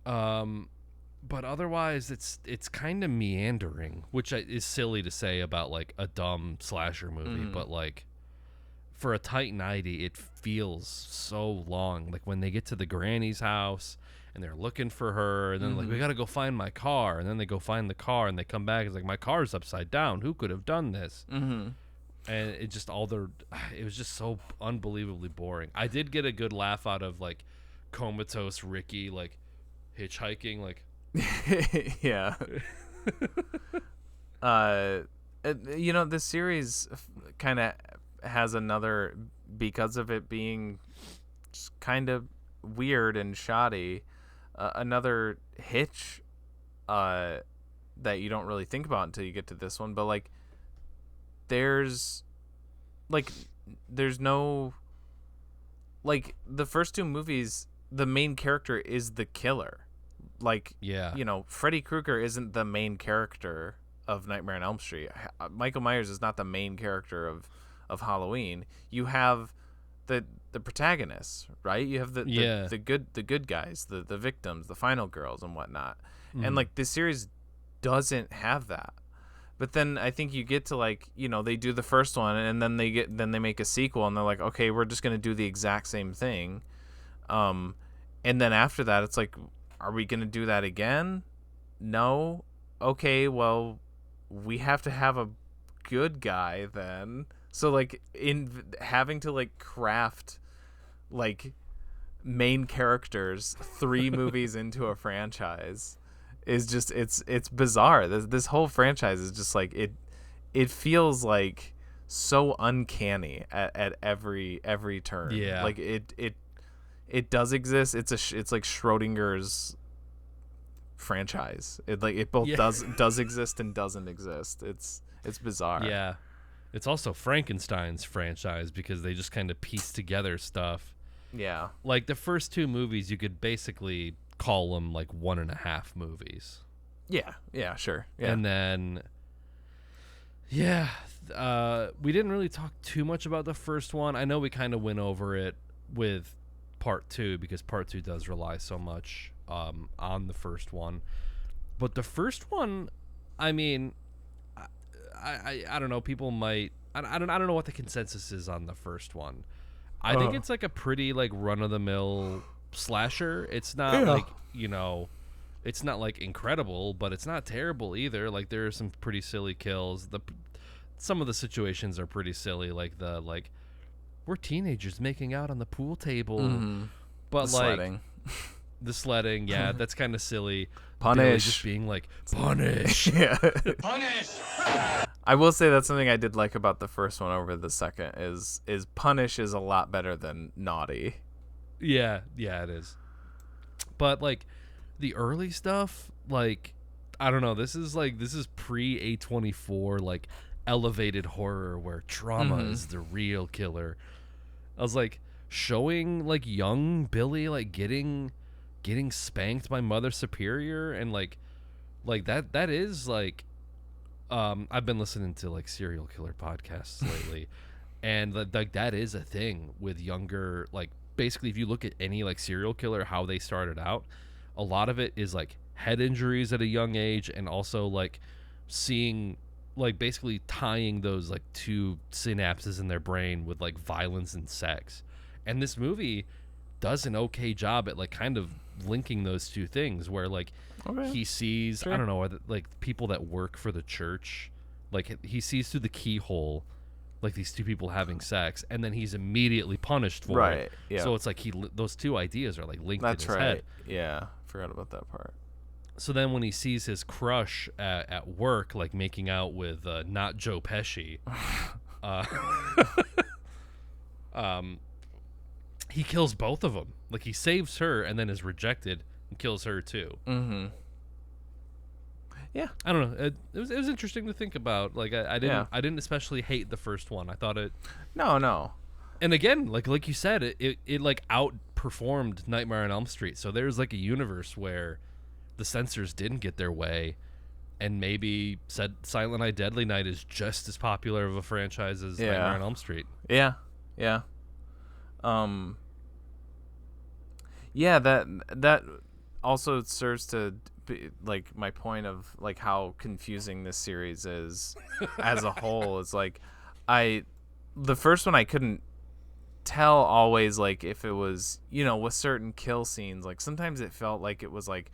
But otherwise it's kind of meandering, which is silly to say about like a dumb slasher movie, but like for a tight 90, it feels so long. Like when they get to the granny's house and they're looking for her, and then like, we gotta go find my car, and then they go find the car, and they come back, it's like, my car's upside down. Who could have done this? And it just it was just so unbelievably boring. I did get a good laugh out of like comatose Ricky like hitchhiking, like yeah. You know, this series kind of has another, because of it being just kind of weird and shoddy, another hitch that you don't really think about until you get to this one. But like, there's no, like, the first two movies, the main character is the killer. Like, yeah, you know, Freddy Krueger isn't the main character of Nightmare on Elm Street. Michael Myers is not the main character of Halloween. You have the protagonists, right? You have the good guys, the victims, the final girls and whatnot. And like, this series doesn't have that. But then I think you get to like, you know, they do the first one and then they make a sequel and they're like, okay, we're just gonna do the exact same thing. And then after that, it's like, are we gonna do that again? No. Okay, well, we have to have a good guy then. So like, in having to like craft like main characters 3 movies into a franchise is just, it's bizarre. This whole franchise is just like, it feels like so uncanny at every turn. Yeah, like it does exist. It's like Schrodinger's franchise. It both does exist and doesn't exist. It's bizarre. Yeah. It's also Frankenstein's franchise because they just kind of piece together stuff. Yeah. Like the first 2 movies, you could basically call them like 1.5 movies. Yeah. Yeah, sure. Yeah. And then, we didn't really talk too much about the first one. I know we kind of went over it with part 2 because part 2 does rely so much on the first one. But the first one, I mean, I don't know. People might. I don't know what the consensus is on the first one. I think it's like a pretty like run of the mill slasher. It's not like, you know, it's not like incredible, but it's not terrible either. Like there are some pretty silly kills. Some of the situations are pretty silly. Like we're teenagers making out on the pool table, but the like sledding. The sledding, yeah, that's kind of silly. Punish. Billy just being like, punish. Yeah. Punish! I will say that's something I did like about the first one over the second is punish is a lot better than naughty. Yeah, it is. But like the early stuff, like I don't know, this is pre A24 like elevated horror where trauma is the real killer. I was like, showing like young Billy like getting spanked by Mother Superior, and like that is like I've been listening to like serial killer podcasts lately, and like that is a thing with younger, like basically if you look at any like serial killer, how they started out, a lot of it is like head injuries at a young age, and also like seeing like basically tying those like two synapses in their brain with like violence and sex. And this movie does an okay job at like kind of linking those two things, where like he sees, I don't know, like people that work for the church, like he sees through the keyhole like these two people having sex, and then he's immediately punished for it. Yeah. So it's like those two ideas are like linked in his head. Yeah, forgot about that part. So then when he sees his crush at work, like making out with not Joe Pesci, he kills both of them. Like he saves her and then is rejected and kills her too. Mm-hmm. Yeah, I don't know. It was interesting to think about. Like I didn't especially hate the first one. I thought it. No. And again, like you said, it like outperformed Nightmare on Elm Street. So there's like a universe where the censors didn't get their way, and maybe said Silent Night, Deadly Night is just as popular of a franchise as Nightmare on Elm Street. Yeah. Yeah, that also serves to be, like, my point of like how confusing this series is as a whole. It's like the first one I couldn't tell always, like, if it was, you know, with certain kill scenes, like sometimes it felt like it was like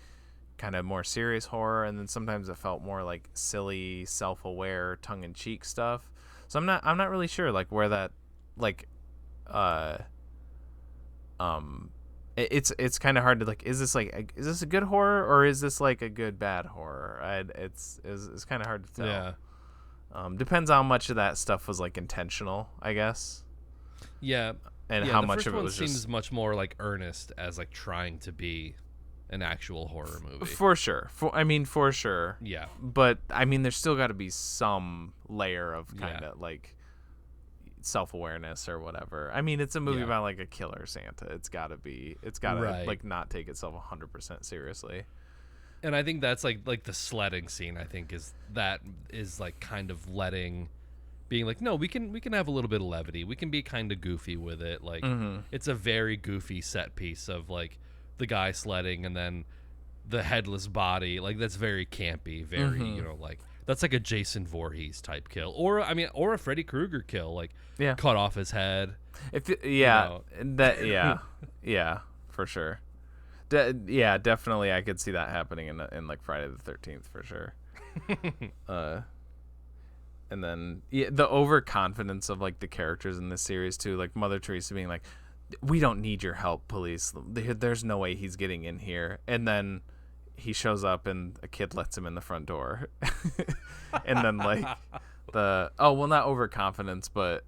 kind of more serious horror, and then sometimes it felt more like silly, self-aware, tongue-in-cheek stuff. So I'm not really sure like where that like it's kind of hard to like, is this a good horror, or is this like a good bad horror? It's kind of hard to tell. Yeah. Depends how much of that stuff was like intentional, I guess. Yeah. And how much of it was seems just much more like earnest as like trying to be an actual horror movie. For sure. For sure. Yeah. But I mean, there's still got to be some layer of kind of like self-awareness or whatever. I mean, it's a movie about like a killer Santa. It's got to like not take itself 100% seriously. And I think that's like the sledding scene, I think is like kind of being like, no, we can have a little bit of levity. We can be kind of goofy with it. Like it's a very goofy set piece of like the guy sledding and then the headless body. Like that's very campy, very you know, like that's like a Jason Voorhees type kill, or a Freddy Krueger kill, like cut off his head. Yeah, for sure. Definitely, I could see that happening in like Friday the 13th for sure. And then the overconfidence of like the characters in this series too, like Mother Teresa being like, "We don't need your help, police. There's no way he's getting in here," and then he shows up and a kid lets him in the front door. And then like not overconfidence, but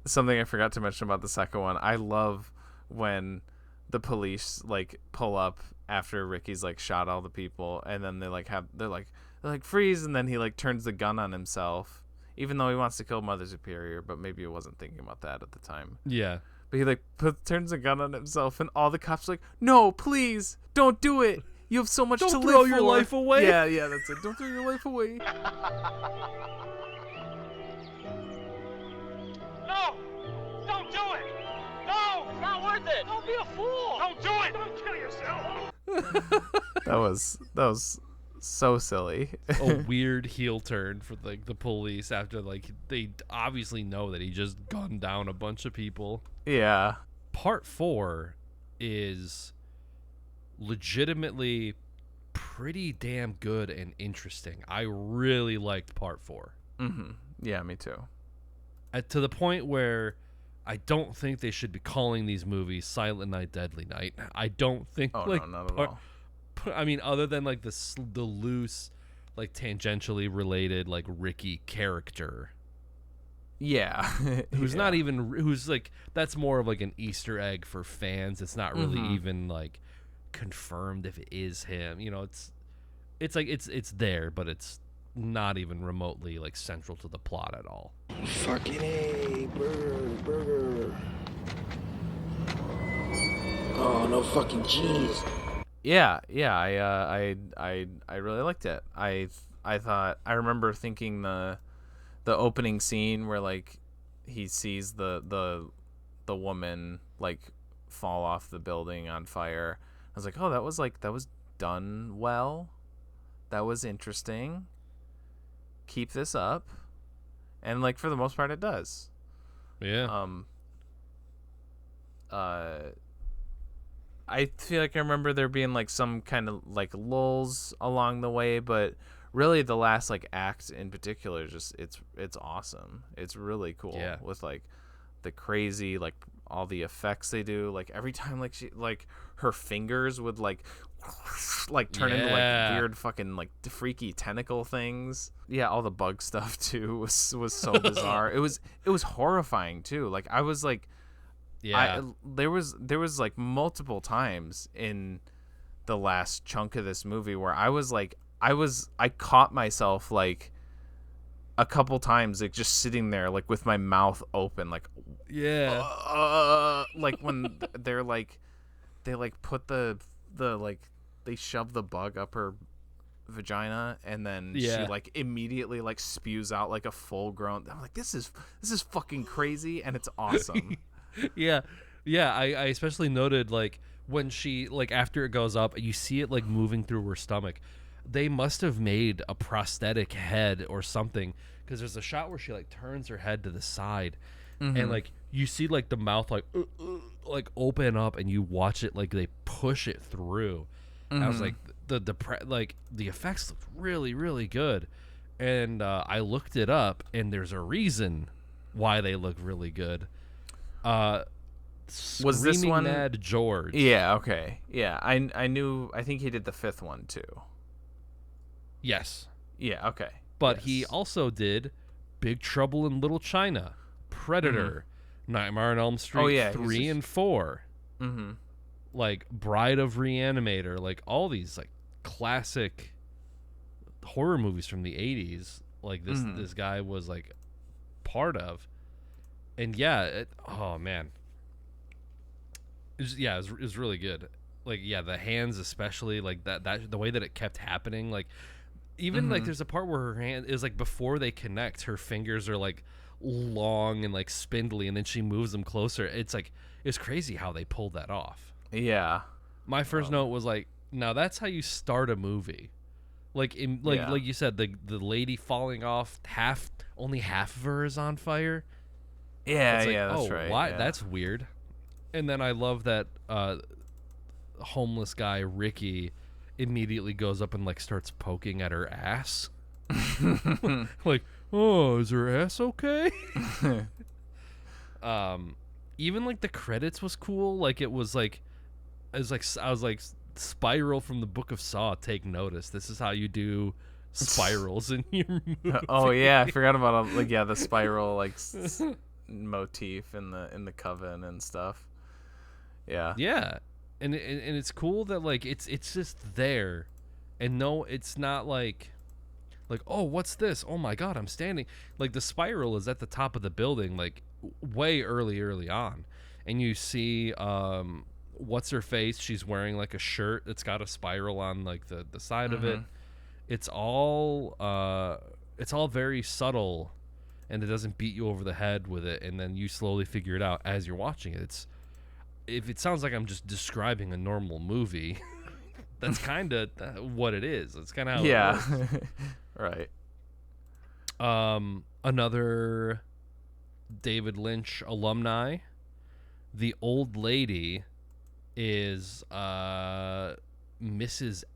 something I forgot to mention about the second one. I love when the police like pull up after Ricky's like shot all the people, and then they're like freeze, and then he like turns the gun on himself, even though he wants to kill Mother Superior, but maybe he wasn't thinking about that at the time. Yeah. But he like turns the gun on himself, and all the cops are like, "No, please, don't do it. You have so much to live for. Don't throw your life away." Yeah, that's it. Don't throw your life away. No! Don't do it! No! It's not worth it! Don't be a fool! Don't do it! Don't kill yourself! That was so silly. A weird heel turn for like the police after like they obviously know that he just gunned down a bunch of people. Yeah. Part 4 is legitimately pretty damn good and interesting. I really liked part 4. Yeah, me too. To the point where I don't think they should be calling these movies Silent Night, Deadly Night. I don't think no, not at all. I mean, other than like the loose, like tangentially related like Ricky character. Yeah. Who's not even, who's like, that's more of like an Easter egg for fans. It's not really even like confirmed if it is him. You know, it's like it's there, but it's not even remotely like central to the plot at all. Fucking A, burger. Oh, no fucking cheese. Yeah, I really liked it. I thought, I remember thinking the opening scene where like he sees the woman like fall off the building on fire. I was like, oh, that was done well. That was interesting. Keep this up. And like for the most part it does. Yeah. I feel like I remember there being like some kind of like lulls along the way, but really the last like act in particular, just it's awesome. It's really cool. Yeah. With like the crazy like all the effects they do. Like every time like she like her fingers would like turn into like weird fucking like freaky tentacle things. Yeah, all the bug stuff too was so bizarre. It was horrifying too. Like I was like, yeah. There was like multiple times in the last chunk of this movie where I was like, I caught myself like a couple times like just sitting there like with my mouth open like like when they're like they like put the like they shove the bug up her vagina and then she like immediately like spews out like a full grown. I'm like, this is fucking crazy and it's awesome. Yeah. I especially noted like when she like after it goes up, you see it like moving through her stomach. They must have made a prosthetic head or something, because there's a shot where she like turns her head to the side, and like you see like the mouth like open up, and you watch it like they push it through. And I was like, the effects look really, really good, and I looked it up, and there's a reason why they look really good. Was this one Mad George? Yeah, okay. Yeah, I knew. I think he did the fifth one too. Yes. Yeah, okay. But he also did Big Trouble in Little China, Predator, Nightmare on Elm Street 3 and 4. Mm-hmm. Like Bride of Reanimator, like all these like classic horror movies from the 80s. Like this guy was like part of. And yeah, oh man. It was really good. Like yeah, the hands especially, like that the way that it kept happening, like even like there's a part where her hand is like before they connect, her fingers are like long and like spindly, and then she moves them closer. It's like it's crazy how they pulled that off. Yeah. My first note was like, now that's how you start a movie. Like in like you said, the lady falling off, only half of her is on fire. Yeah, like, that's right. Why? Yeah. That's weird. And then I love that homeless guy Ricky immediately goes up and like starts poking at her ass. Like, oh, is her ass okay? Even like the credits was cool. Like I was like Spiral from the Book of Saw. Take notice. This is how you do spirals in your movie. Oh yeah, I forgot about the spiral like motif in the coven and stuff. Yeah. Yeah. And it's cool that like it's just there, and no, it's not like oh, what's this? Oh my god, I'm standing. Like the spiral is at the top of the building, like way early on, and you see what's her face? She's wearing like a shirt that's got a spiral on like the side of it. It's all very subtle, and it doesn't beat you over the head with it, and then you slowly figure it out as you're watching it. If it sounds like I'm just describing a normal movie, that's kind of what it is. It's kind of how it works. Right. Another David Lynch alumni, the old lady is Mrs.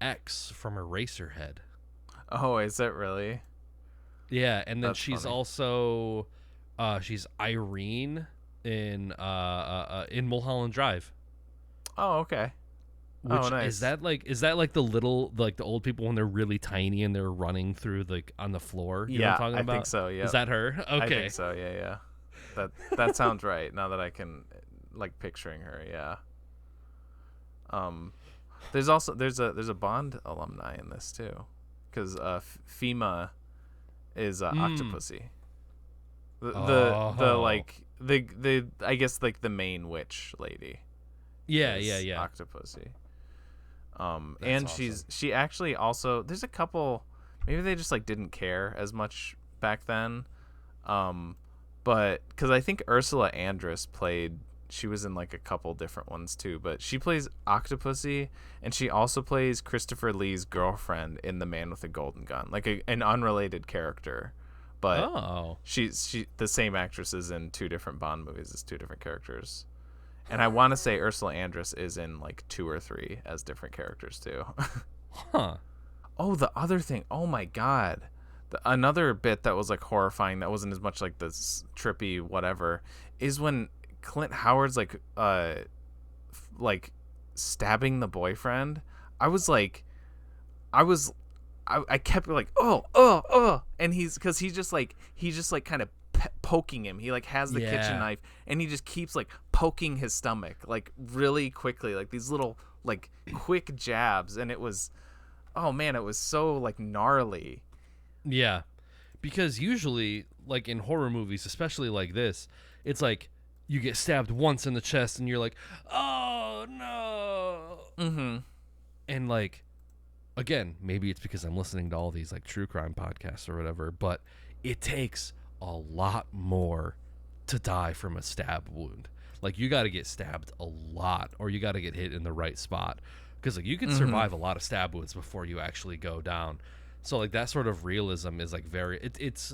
X from Eraserhead. Oh, is that really? Yeah, and then That's she's funny. also she's Irene in Mulholland Drive. Oh, okay. Which nice. is that like the old people when they're really tiny and they're running through like on the floor? You know what I'm talking about? I think so. Yeah. Is that her? Okay. I think so. Yeah. That sounds right. Now that I can like picturing her. Yeah. There's a Bond alumni in this too, because FEMA is Octopussy. The like the I guess like the main witch lady. Yeah. Octopussy. And awesome. she actually also, there's a couple, maybe they just like didn't care as much back then. But because I think Ursula Andress she was in like a couple different ones too, but she plays Octopussy, and she also plays Christopher Lee's girlfriend in The Man with the Golden Gun, like an unrelated character. But she the same actress is in 2 different Bond movies as 2 different characters. And I want to say Ursula Andress is in like 2 or 3 as different characters too. Huh. Oh, the other thing. Oh my God. Another bit that was like horrifying, that wasn't as much like this trippy whatever, is when Clint Howard's like stabbing the boyfriend. I kept like, and he's just like kind of poking him. He like has the kitchen knife, and he just keeps like poking his stomach like really quickly, like these little like quick jabs, and it was, oh man, it was so like gnarly. Yeah, because usually like in horror movies, especially like this, it's like you get stabbed once in the chest and you're like, oh no. And like, again, maybe it's because I'm listening to all these like true crime podcasts or whatever, but it takes a lot more to die from a stab wound. Like, you got to get stabbed a lot, or you got to get hit in the right spot, because like you can survive a lot of stab wounds before you actually go down. So like that sort of realism is like very it's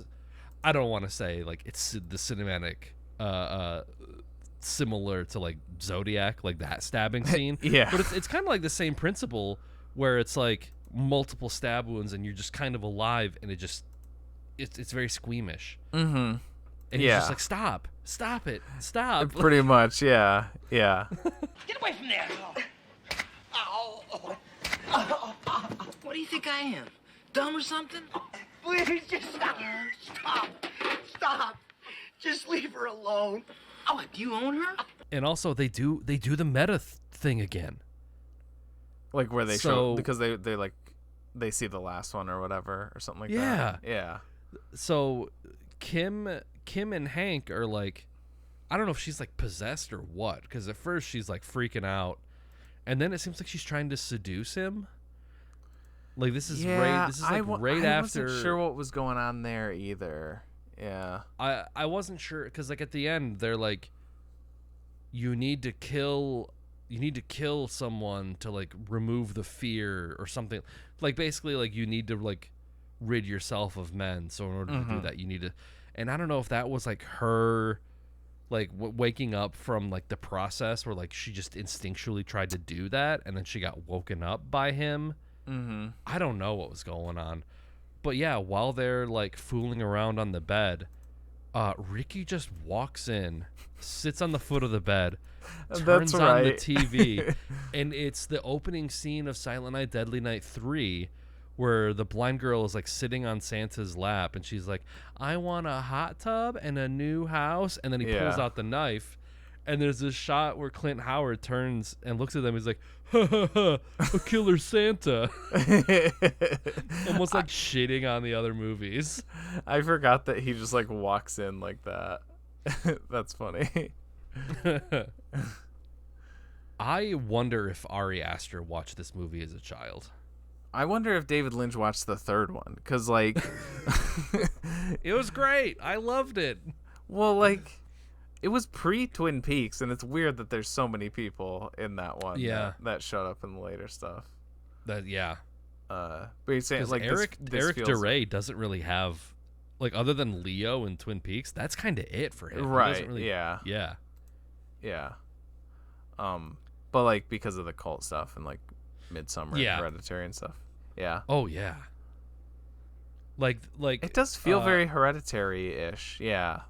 I don't want to say like it's the cinematic similar to like Zodiac, like that stabbing scene. Yeah, but it's kind of like the same principle, where it's like multiple stab wounds and you're just kind of alive, and it's very squeamish. And he's just like, stop it, stop. Pretty much, yeah. Get away from there! Ow. What do you think I am? Dumb or something? Please, just stop. Stop. Just leave her alone. Oh, what, do you own her? And also they do the meta thing again. Like where they show, because they see the last one or whatever or something like that. Yeah. So Kim and Hank are like, I don't know if she's like possessed or what, because at first she's like freaking out, and then it seems like she's trying to seduce him. Like this is right after. I wasn't sure what was going on there either. Yeah. I wasn't sure, because like at the end they're like, you need to kill someone to like remove the fear or something. Like basically like you need to like rid yourself of men. So in order to do that, you need to. And I don't know if that was like her like waking up from like the process where like she just instinctually tried to do that, and then she got woken up by him. I don't know what was going on. But yeah, while they're like fooling around on the bed, Ricky just walks in, sits on the foot of the bed, turns on the TV, and it's the opening scene of Silent Night, Deadly Night 3, where the blind girl is like sitting on Santa's lap, and she's like, I want a hot tub and a new house, and then he pulls out the knife, and there's this shot where Clint Howard turns and looks at them. He's like, ha ha ha, a killer Santa. Almost like shitting on the other movies. I forgot that he just like walks in like that. That's funny. I wonder if Ari Aster watched this movie as a child. I wonder if David Lynch watched the third one, because like it was great. I loved it. Well, like, it was pre-Twin Peaks, and it's weird that there's so many people in that one that showed up in the later stuff. But you're saying like Eric this feels... DeRay doesn't really have, like, other than Leo in Twin Peaks, that's kind of it for him. Right? Really, yeah. But like because of the cult stuff and like Midsommar and Hereditary and stuff. Yeah. Oh yeah. Like it does feel very Hereditary-ish. Yeah.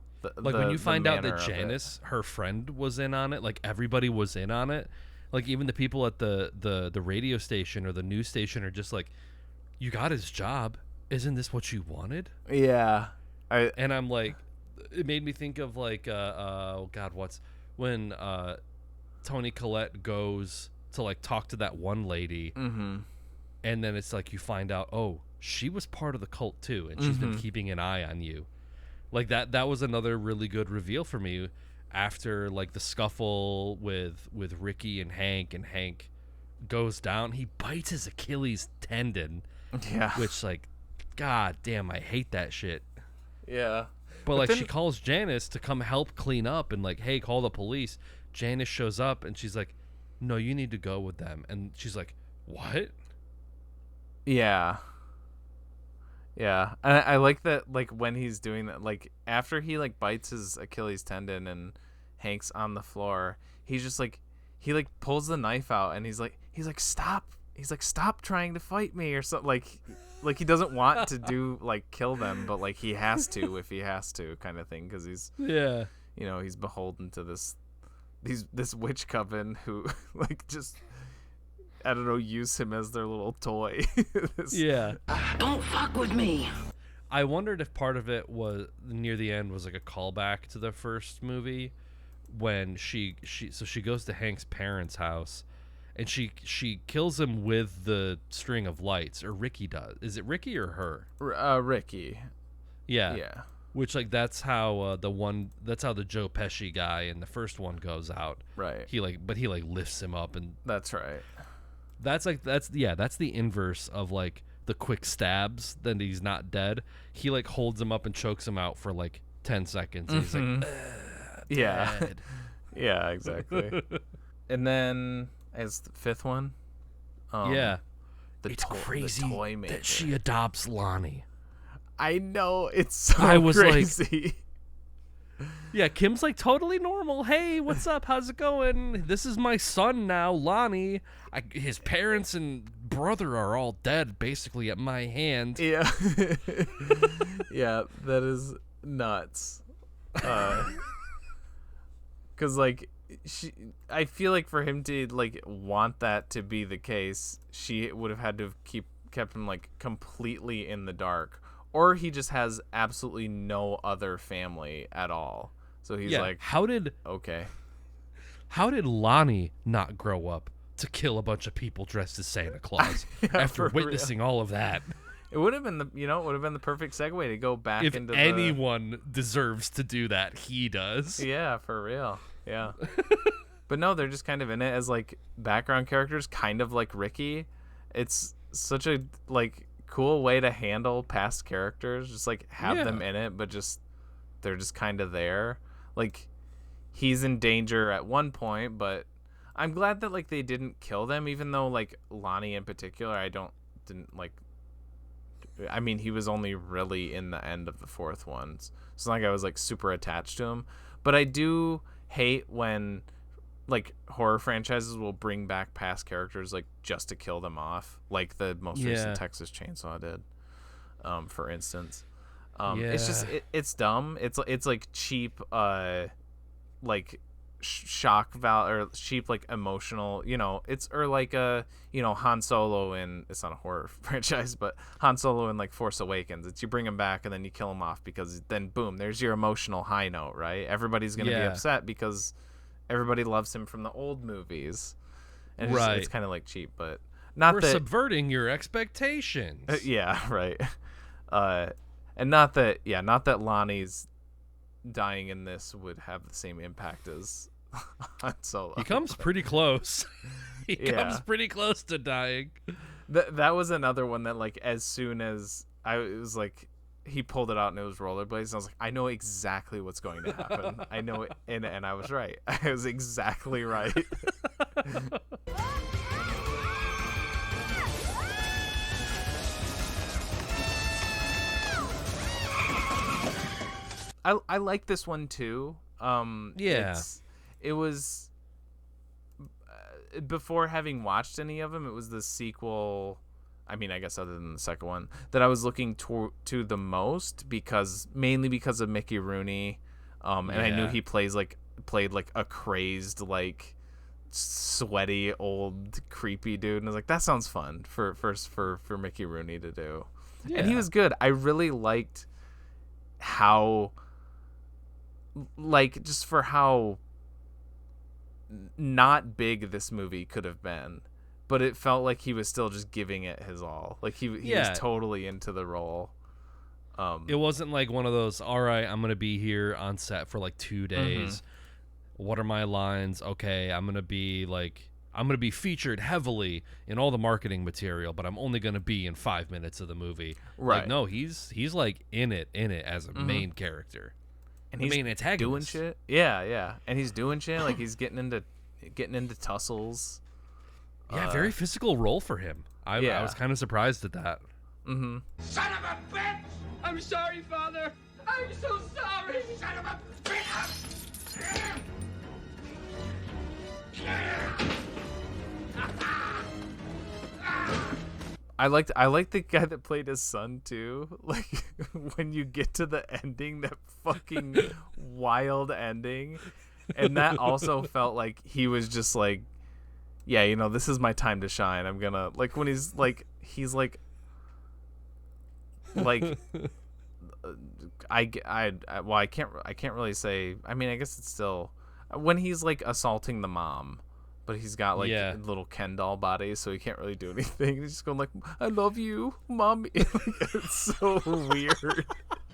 When you find out that Janice, her friend, was in on it, like everybody was in on it. Like even the people at the radio station or the news station are just like, you got his job. Isn't this what you wanted? Yeah. And I'm like, it made me think of like, when Toni Collette goes to like talk to that one lady, and then it's like you find out, oh, she was part of the cult too, and she's been keeping an eye on you. Like that was another really good reveal for me after like the scuffle with Ricky and Hank goes down. He bites his Achilles tendon. Yeah. Which, like, god damn, I hate that shit. Yeah. But like, she calls Janice to come help clean up and like, hey, call the police. Janice shows up and she's like, no, you need to go with them. And she's like, what? Yeah. Yeah. I like that, like, when he's doing that, like, after he, like, bites his Achilles tendon and Hank's on the floor, he's just, like, he, like, pulls the knife out and he's like, stop. He's like, stop trying to fight me or something. Like he doesn't want to do, like, kill them, but, like, he has to if he has to kind of thing, because he's, yeah, you know, he's beholden to this witch coven who, like, just, I don't know, use him as their little toy. Yeah. Don't fuck with me. I wondered if part of it was near the end was like a callback to the first movie when she goes to Hank's parents' house and she kills him with the string of lights, or Ricky does. Is it Ricky or her? Ricky. Yeah. Yeah. Which, like, that's how the Joe Pesci guy in the first one goes out. Right. He lifts him up, and That's right. that's the inverse of like the quick stabs. Then he's not dead. He like holds him up and chokes him out for like 10 seconds. And he's like, Yeah. dead. Yeah, exactly. And then as the fifth one, Yeah. the It's crazy the toy maker. that she adopts Lonnie. I know, it's so I was like- crazy. Yeah, Kim's like totally normal. Hey, what's up? How's it going? This is my son now, Lonnie. His parents and brother are all dead, basically at my hand. Yeah. Yeah, that is nuts. Cause like I feel like for him to like want that to be the case, she would have had to have kept him like completely in the dark, or he just has absolutely no other family at all. So he's like, how did Lonnie not grow up to kill a bunch of people dressed as Santa Claus after for witnessing all of that? It would have been the perfect segue to go back If into anyone deserves to do that, he does. Yeah, for real. Yeah. But no, they're just kind of in it as like background characters, kind of like Ricky. It's such a like cool way to handle past characters, just like have them in it, but just they're just kind of there. Like he's in danger at one point, but I'm glad that like they didn't kill them, even though like Lonnie in particular, didn't like. I mean, he was only really in the end of the fourth one. So it's not like I was like super attached to him. But I do hate when like horror franchises will bring back past characters like just to kill them off, like the most recent Texas Chainsaw did, for instance. It's just it's dumb. It's like cheap like shock value, or cheap like emotional, you know, it's, or like Han Solo in, it's not a horror franchise, but Han Solo in like Force Awakens, it's you bring him back and then you kill him off, because then boom, there's your emotional high note, right? Everybody's gonna be upset because everybody loves him from the old movies, and it's kind of like cheap, but we're subverting your expectations. Yeah, right. And not that Lonnie's dying in this would have the same impact as Han Solo. He comes pretty close. He comes pretty close to dying. That was another one that like as soon as it was like he pulled it out and it was rollerblades, I was like, I know exactly what's going to happen. I know it, and I was right. I was exactly right. I like this one too. It was before having watched any of them, it was the sequel, I mean, I guess other than the second one, that I was looking to the most, mainly because of Mickey Rooney, and I knew he played like a crazed, like sweaty old creepy dude, and I was like, that sounds fun for Mickey Rooney to do. And he was good. I really liked how, like, just for how not big this movie could have been, but it felt like he was still just giving it his all. Like he was totally into the role. It wasn't like one of those, all right, I'm going to be here on set for like 2 days. What are my lines? Okay, I'm going to be featured heavily in all the marketing material, but I'm only going to be in 5 minutes of the movie. Right. Like, no, he's like in it as a main character. And the he's main antagonist. doing shit. Yeah. And he's doing shit. Like he's getting into tussles. Yeah, very physical role for him. I was kind of surprised at that. Son of a bitch! I'm sorry, Father. I'm so sorry. Son of a bitch! I liked the guy that played his son too. Like when you get to the ending, that fucking wild ending, and that also felt like he was just like, yeah, you know, this is my time to shine. I'm gonna like when he's like I can't really say. I mean, I guess it's still when he's like assaulting the mom, but he's got like a little Ken doll body, so he can't really do anything. He's just going like, "I love you, mommy." It's so weird.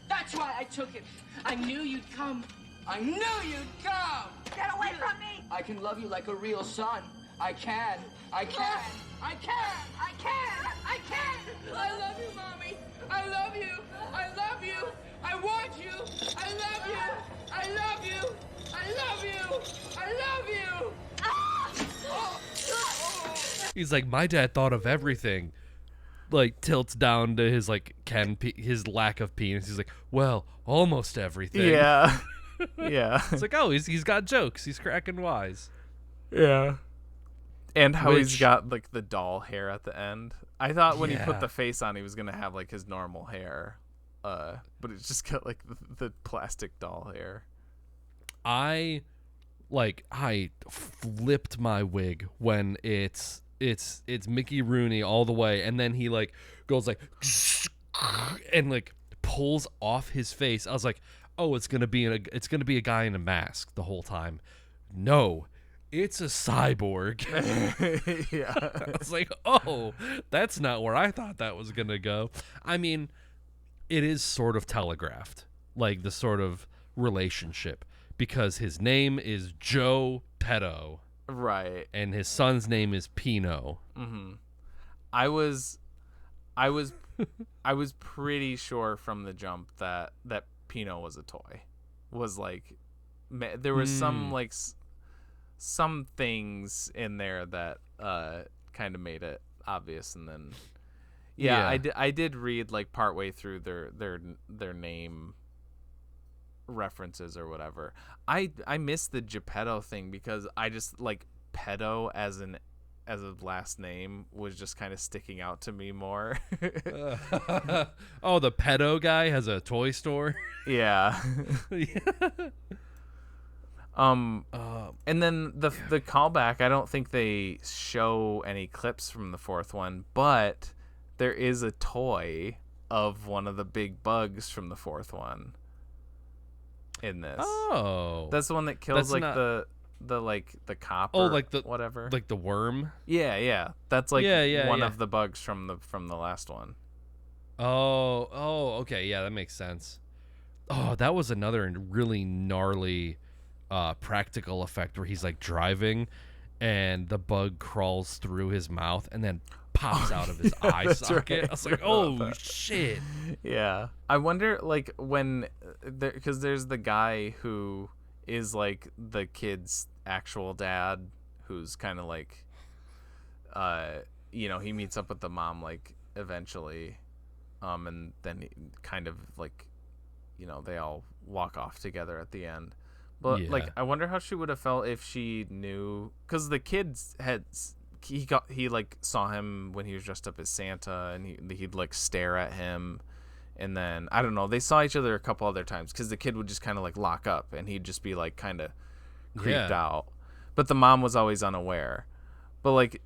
That's why I took it. I knew you'd come. I knew you'd come. Get away from me! I can love you like a real son. I can. I can. I can. I can. I can. I love you, mommy. I love you. I love you. I want you. I love you. I love you. I love you. I love you. He's like, my dad thought of everything. Like tilts down to his like his lack of penis. He's like, well, almost everything. Yeah. Yeah. It's like, oh, he's got jokes. He's cracking wise. Yeah. And how he's got like the doll hair at the end. I thought when he put the face on, he was gonna have like his normal hair, but it's just got like the plastic doll hair. I flipped my wig when it's Mickey Rooney all the way, and then he like goes like and like pulls off his face. I was like, oh, it's gonna be a guy in a mask the whole time. No. It's a cyborg. Yeah. I was like, oh, that's not where I thought that was going to go. I mean, it is sort of telegraphed, like the sort of relationship, because his name is Joe Petto. Right. And his son's name is Pino. Mm-hmm. I was pretty sure from the jump that Pino was a toy. Was like, there was some things in there that kind of made it obvious, and then I did read like partway through their name references or whatever. I missed the Geppetto thing because I just like pedo as a last name was just kind of sticking out to me more. Oh, the pedo guy has a toy store. Yeah. And then the callback, I don't think they show any clips from the fourth one, but there is a toy of one of the big bugs from the fourth one in this. Oh. That's the one that kills the cop like the whatever. Like the worm? Yeah. That's like one of the bugs from the last one. Oh, okay. Yeah, that makes sense. Oh, that was another really gnarly practical effect where he's like driving and the bug crawls through his mouth and then pops out of his eye socket. Right. I was like, oh shit. Yeah. I wonder like when because there's the guy who is like the kid's actual dad who's kind of like he meets up with the mom like eventually and then he kind of like they all walk off together at the end. But like, I wonder how she would have felt if she knew, because the kids he like saw him when he was dressed up as Santa, and he'd like stare at him, and then I don't know, they saw each other a couple other times because the kid would just kind of like lock up, and he'd just be like kind of creeped out, but the mom was always unaware. But like,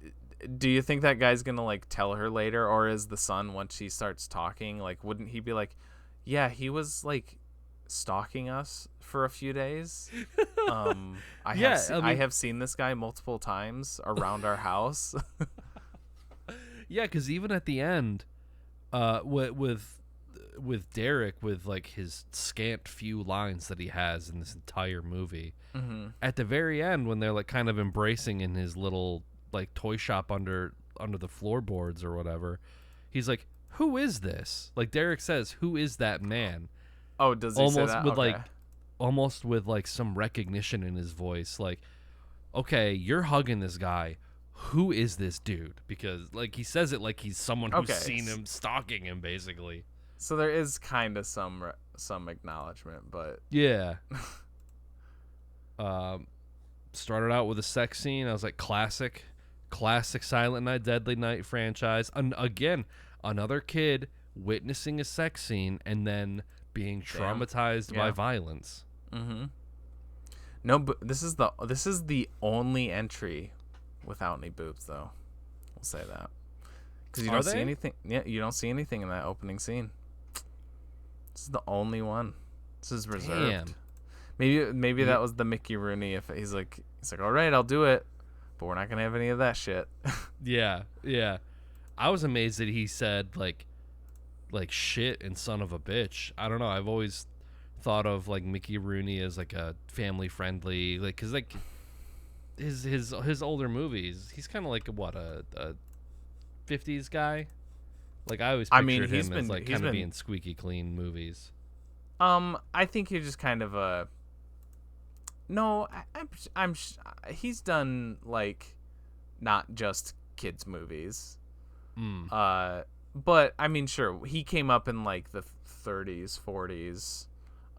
do you think that guy's gonna like tell her later, or is the son once she starts talking, like wouldn't he be like, yeah, he was like stalking us for a few days. I have seen this guy multiple times around our house. Yeah, because even at the end, with Derek, with like his scant few lines that he has in this entire movie, at the very end when they're like kind of embracing in his little like toy shop under the floorboards or whatever, he's like, "Who is this?" Like Derek says, "Who is that man?" Oh, does he say that? With Okay. almost with like some recognition in his voice, like, okay, you're hugging this guy. Who is this dude? Because like he says it like he's someone who's seen him, stalking him, basically. So there is kind of some acknowledgement, but Yeah. Started out with a sex scene. I was like, classic Silent Night, Deadly Night franchise. And again, another kid witnessing a sex scene and then being traumatized by violence. No, but this is the only entry without any boobs, though. We'll say that because you don't see anything. Yeah, you don't see anything in that opening scene. This is the only one. This is reserved. Damn. Maybe that was the Mickey Rooney. If he's like, all right, I'll do it, but we're not gonna have any of that shit. Yeah. I was amazed that he said like shit and son of a bitch. I don't know. I've always thought of like Mickey Rooney as like a family friendly, like, cause like his older movies, he's kind of like a 50s guy. Like I always pictured him as like kind of being squeaky clean movies. I think you're just kind of a. No, he's done like not just kids movies. But I mean, sure, he came up in like the 30s, 40s.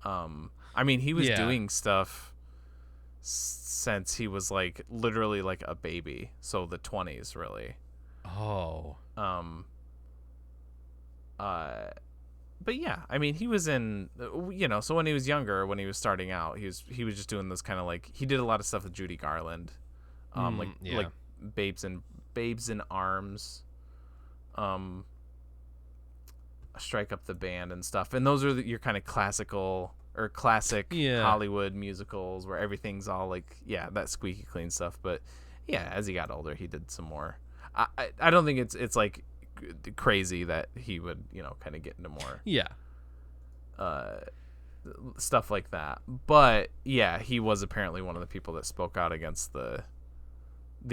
I mean, he was doing stuff since he was like literally like a baby, so the 20s really. Oh. But yeah, I mean, he was in, so when he was younger, when he was starting out, he was just doing those kind of like, he did a lot of stuff with Judy Garland, like Babes in Arms, Strike Up the Band and stuff, and those are your kind of classic Hollywood musicals where everything's all like that squeaky clean stuff. But yeah, as he got older, he did some more. I don't think it's like crazy that he would kind of get into more stuff like that. But yeah, he was apparently one of the people that spoke out against the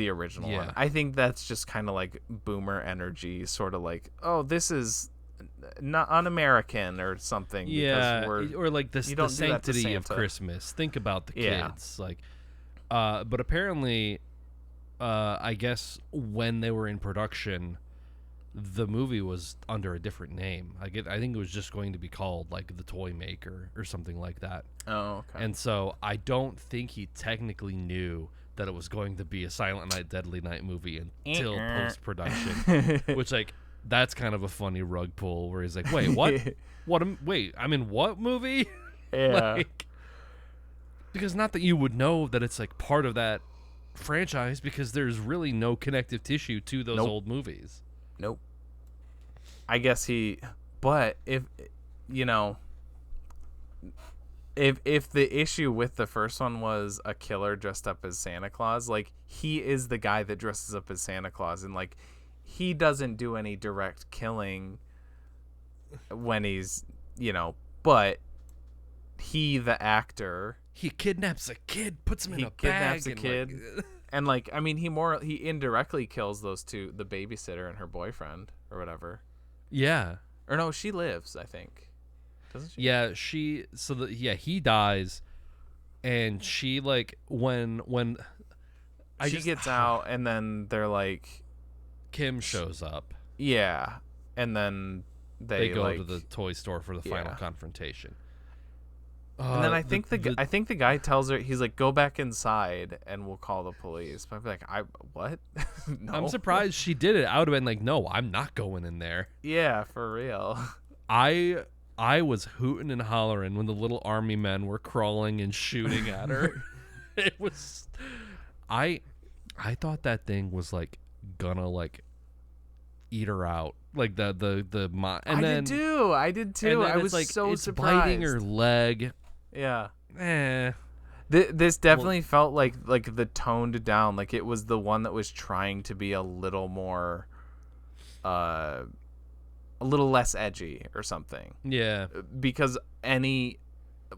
original one. I think that's just kind of like boomer energy, sort of like, oh, this is not un-American or something. Or like the sanctity of Christmas. Think about the kids. Like but apparently I guess when they were in production, the movie was under a different name. I think it was just going to be called like The Toy Maker or something like that. Oh, okay. And so I don't think he technically knew that it was going to be a Silent Night, Deadly Night movie until post-production. Which, like, that's kind of a funny rug pull where he's like, wait, what? Wait, I'm in what movie? Yeah. Like, because not that you would know that it's like part of that franchise, because there's really no connective tissue to those old movies. Nope. I guess but if if the issue with the first one was a killer dressed up as Santa Claus, like, he is the guy that dresses up as Santa Claus, and like, he doesn't do any direct killing when he's, but he, the actor, he kidnaps a kid, puts him in a bag, kidnaps a kid. And like, I mean, he indirectly kills those two, the babysitter and her boyfriend or whatever. Yeah. Or no, she lives, I think. Doesn't she? Yeah, he dies, and she, like, when she gets out, and then they're like, Kim shows up. Yeah, and then they go like, to the toy store for the final confrontation. And then I think the guy tells her, he's like, go back inside and we'll call the police. But I'd be like, what? No. I'm surprised she did it. I would have been like, no, I'm not going in there. Yeah, for real. I was hooting and hollering when the little army men were crawling and shooting at her. It was, I thought that thing was like gonna like eat her out. Like I did too. I was like, so it's surprised. Biting her leg. Yeah. This definitely felt like the toned down, like it was the one that was trying to be a little more a little less edgy or something. Yeah. Because any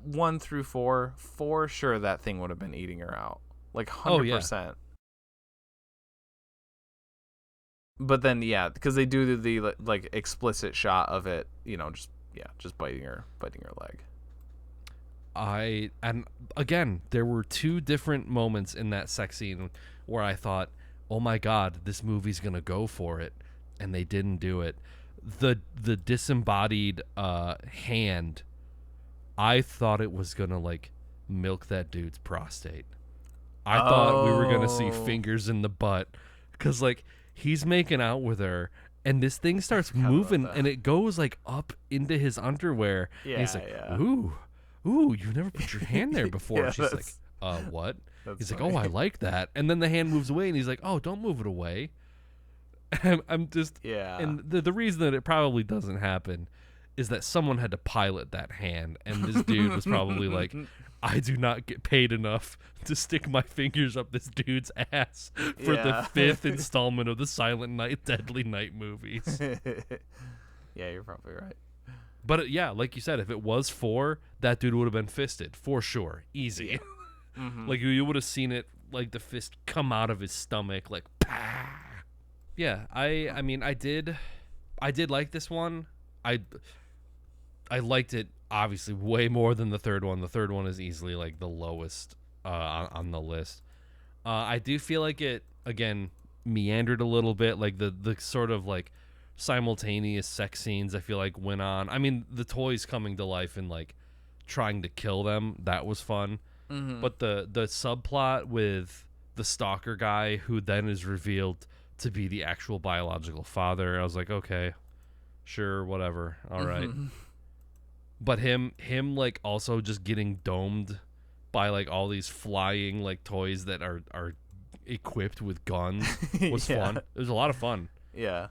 1 through 4, for sure that thing would have been eating her out. Like 100%. Oh, yeah. But then, yeah, because they do the like explicit shot of it, just biting her leg. And again, there were 2 different moments in that sex scene where I thought, oh my God, this movie's going to go for it. And they didn't do it. The disembodied hand, I thought it was going to like milk that dude's prostate. I thought we were going to see fingers in the butt. Because like he's making out with her. And this thing starts moving and it goes like up into his underwear. Yeah, and he's like, yeah. Ooh, you've never put your hand there before. Yeah, she's like, what? He's funny. like, oh, I like that. And then the hand moves away and he's like, oh, don't move it away. And I'm just, Yeah. And the reason that it probably doesn't happen is that someone had to pilot that hand. And this dude was probably like, I do not get paid enough to stick my fingers up this dude's ass for the 5th installment of the Silent Night, Deadly Night movies. Yeah, you're probably right. But yeah, like you said, if it was 4, that dude would have been fisted for sure, easy. Yeah. Mm-hmm. Like you would have seen it, like the fist come out of his stomach, like. Pah! Yeah, I mean, I did like this one. I liked it obviously way more than the third one. The third one is easily like the lowest on the list. I do feel like it again meandered a little bit, like the sort of like simultaneous sex scenes I feel like went on. I mean, the toys coming to life and like trying to kill them, that was fun. Mm-hmm. But the subplot with the stalker guy who then is revealed to be the actual biological father, I was like, okay, sure, whatever, all right. But him like also just getting domed by like all these flying like toys that are equipped with guns was fun. It was a lot of fun. Yeah.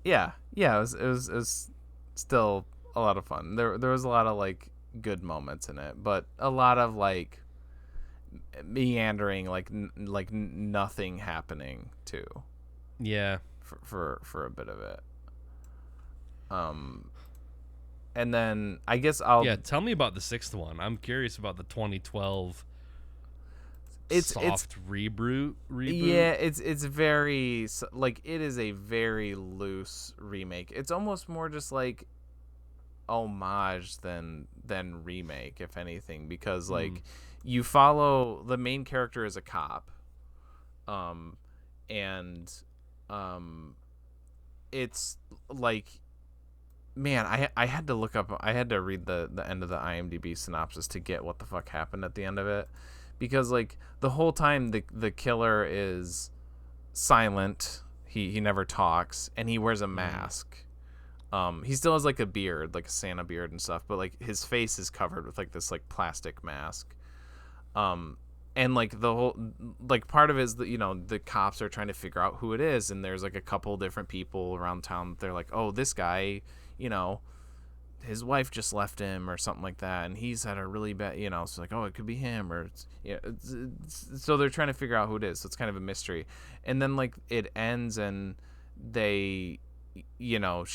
It was still a lot of fun. There was a lot of like good moments in it, but a lot of like meandering, like nothing happening too. Yeah. For a bit of it. And then I guess I'll tell me about the 6th one. I'm curious about the 2012 soft reboot. Yeah, it's very like it is a very loose remake. It's almost more just like homage than remake, if anything, because like you follow the main character as a cop, and it's like, man, I had to look up, I had to read the end of the IMDb synopsis to get what the fuck happened at the end of it, because like the whole time the killer is silent, he never talks, and he wears a mask. He still has like a beard, like a Santa beard and stuff, but like his face is covered with like this like plastic mask. And like the whole, like part of it is that, you know, the cops are trying to figure out who it is, and there's like a couple different people around town. They're like, oh, this guy, you know, his wife just left him or something like that, and he's had a really bad, you know, so like, oh, it could be him, or so they're trying to figure out who it is. So it's kind of a mystery. And then like it ends and they, you know,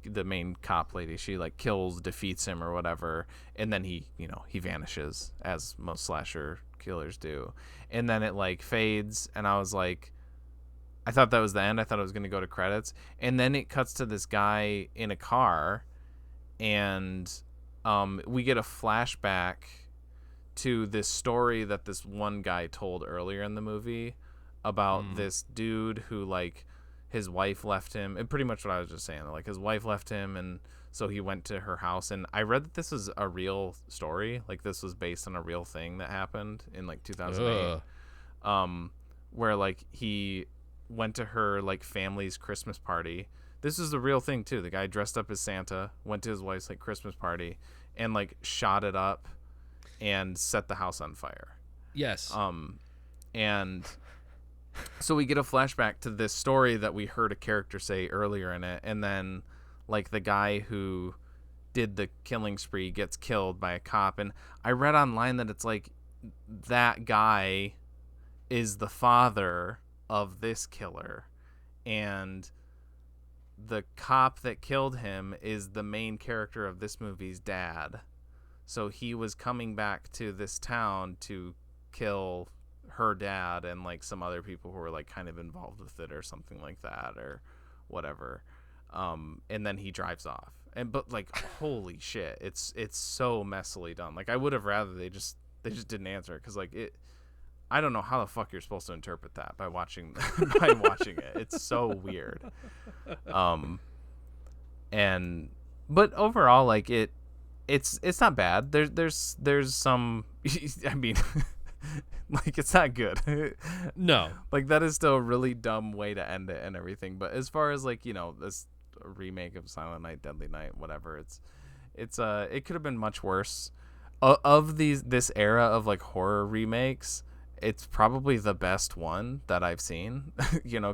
the main cop lady, she like defeats him or whatever, and then he vanishes, as most slasher killers do. And then it like fades, and I was like, I thought that was the end. I thought it was going to go to credits, and then it cuts to this guy in a car, and we get a flashback to this story that this one guy told earlier in the movie about this dude who like his wife left him, and pretty much what I was just saying, like his wife left him, and so he went to her house. And I read that this was a real story, like this was based on a real thing that happened in like 2008. Where like he went to her like family's Christmas party. This is the real thing too. The guy dressed up as Santa, went to his wife's like Christmas party, and like shot it up and set the house on fire. Yes. And so we get a flashback to this story that we heard a character say earlier in it, and then like the guy who did the killing spree gets killed by a cop. And I read online that it's like that guy is the father of this killer, and the cop that killed him is the main character of this movie's dad. So he was coming back to this town to kill her dad and like some other people who were like kind of involved with it or something like that or whatever. And then he drives off. But like holy shit, it's so messily done. Like I would have rather they just didn't answer it, because like I don't know how the fuck you're supposed to interpret that by watching it. It's so weird. But overall, like it's not bad. There's some I mean like it's not good. No. Like that is still a really dumb way to end it and everything. But as far as like, this remake of Silent Night, Deadly Night, whatever, it could have been much worse. Of this era of like horror remakes, it's probably the best one that I've seen,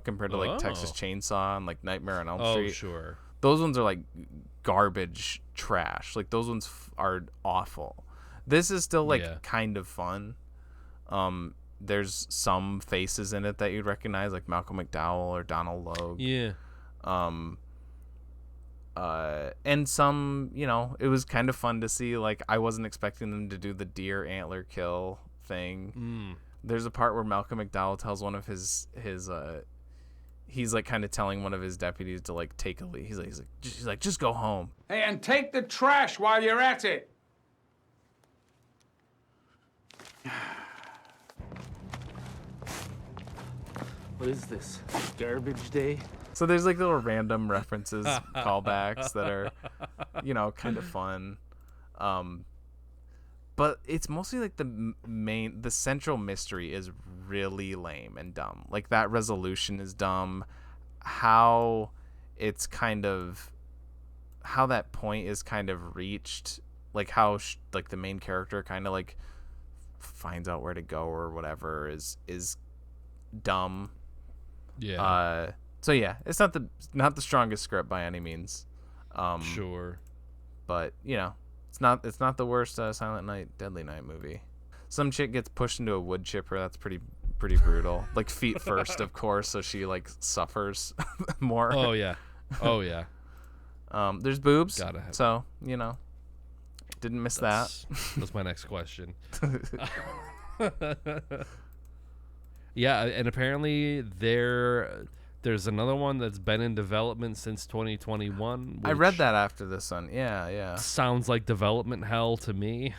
compared to like Texas Chainsaw and like Nightmare on Elm Street. Oh, sure. Those ones are like garbage trash. Like those ones are awful. This is still like kind of fun. There's some faces in it that you'd recognize, like Malcolm McDowell or Donald Logue. Yeah. And some, it was kind of fun to see. Like I wasn't expecting them to do the deer antler kill thing. There's a part where Malcolm McDowell tells one of his he's like kind of telling one of his deputies to like take a leave. He's like just go home. Hey, and take the trash while you're at it. What is this? Garbage day? So there's like little random references, callbacks that are, kind of fun. But it's mostly like the central mystery is really lame and dumb. Like that resolution is dumb. How it's kind of, how that point is kind of reached, like how like the main character kind of like finds out where to go or whatever is dumb. Yeah. So yeah, it's not the strongest script by any means. Sure. But it's not the worst Silent Night, Deadly Night movie. Some chick gets pushed into a wood chipper. That's pretty brutal. Like feet first, of course, so she like suffers more. Oh yeah. There's boobs. Gotta have. So didn't miss that. That's my next question. Yeah, and apparently there's another one that's been in development since 2021. I read that after this one. Yeah. Sounds like development hell to me.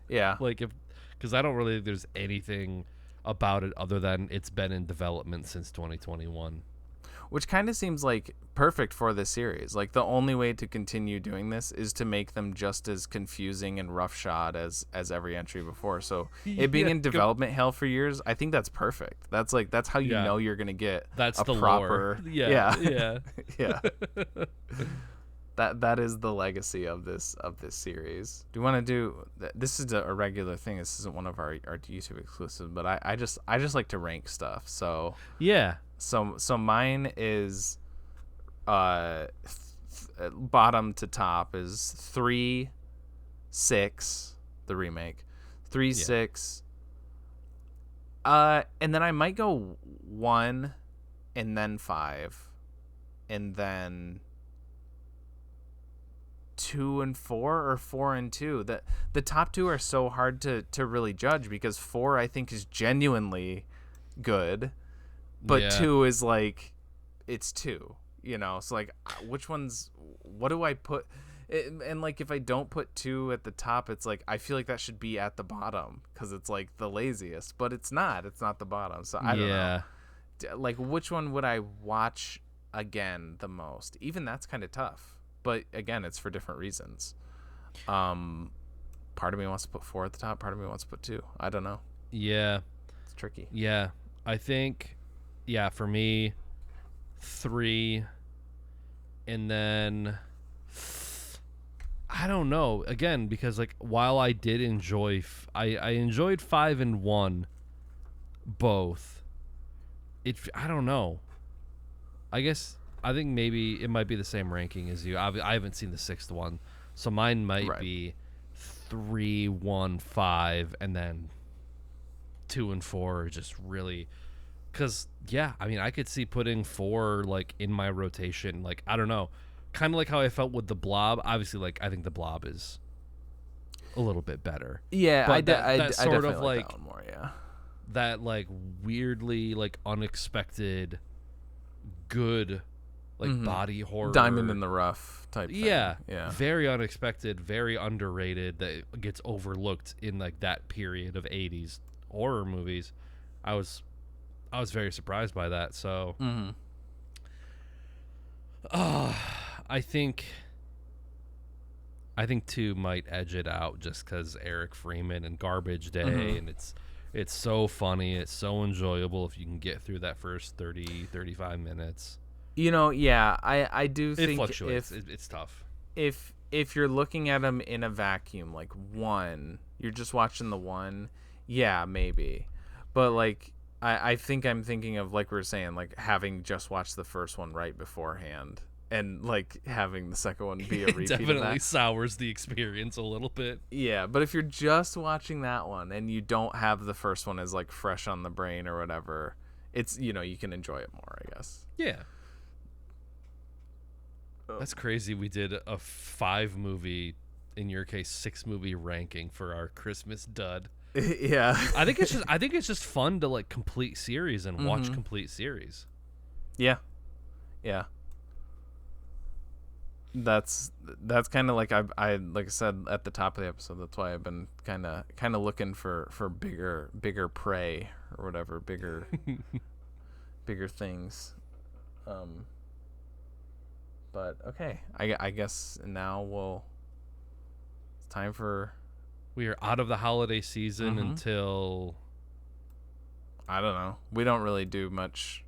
Yeah. Like because I don't really think there's anything about it other than it's been in development since 2021. Which kind of seems like perfect for this series. Like the only way to continue doing this is to make them just as confusing and roughshod as every entry before. So it being in development hell for years, I think that's perfect. That's how you know you're gonna get that's a the proper lore. Yeah. Yeah. That is the legacy of this series. Do you want to do this? Is a regular thing. This isn't one of our YouTube exclusives, but I just like to rank stuff. So yeah. So mine is bottom to top is 3, 6, the remake, 3, 6. And then I might go 1, and then 5, and then 2 and 4, or 4 and 2. The top 2 are so hard to really judge, because 4 I think is genuinely good. But 2 is like, it's 2, so like, which one's, what do I put? And like, if I don't put 2 at the top, it's like, I feel like that should be at the bottom, because it's like the laziest, but it's not the bottom. So I don't know. Like, which one would I watch again the most? Even that's kind of tough, but again, it's for different reasons. Part of me wants to put 4 at the top, part of me wants to put 2. I don't know. Yeah. It's tricky. Yeah. I think, for me, 3, and then I don't know. Again, because like, while I did enjoy, I enjoyed 5 and 1, both. I don't know. I think maybe it might be the same ranking as you. I haven't seen the 6th one, so mine might be 3, 1, 5, and then 2 and 4 are just really Because, yeah, I mean, I could see putting 4, like, in my rotation. Like, I don't know. Kind of like how I felt with The Blob. Obviously, like, I think The Blob is a little bit better. Yeah, but I that sort definitely of, like that one more, yeah. That, like, weirdly, like, unexpected, good, like, body horror. Diamond in the rough type thing. Yeah. Yeah. Very unexpected, very underrated, that gets overlooked in, like, that period of 80s horror movies. I was very surprised by that. So, I think 2 might edge it out just because Eric Freeman and Garbage Day, and it's so funny, it's so enjoyable if you can get through that first 30-35 minutes. You know, yeah, I do think it fluctuates. It's tough. If you're looking at them in a vacuum, like one, you're just watching the one, yeah, maybe, but like. I think I'm thinking of, like we were saying, like having just watched the first one right beforehand and like having the second one be a repeat Definitely of that. sours the experience a little bit. Yeah, but if you're just watching that one and you don't have the first one as like fresh on the brain or whatever, it's, you know, you can enjoy it more, I guess. Yeah. That's crazy. We did a 5-movie, in your case 6-movie ranking for our Christmas dud. Yeah. I think it's just fun to like complete series and watch complete series. Yeah. Yeah. That's kind of like I like I said at the top of the episode, that's why I've been kind of looking for bigger prey or whatever, bigger things. But okay, I guess now it's time for. We are out of the holiday season until, I don't know. We don't really do much.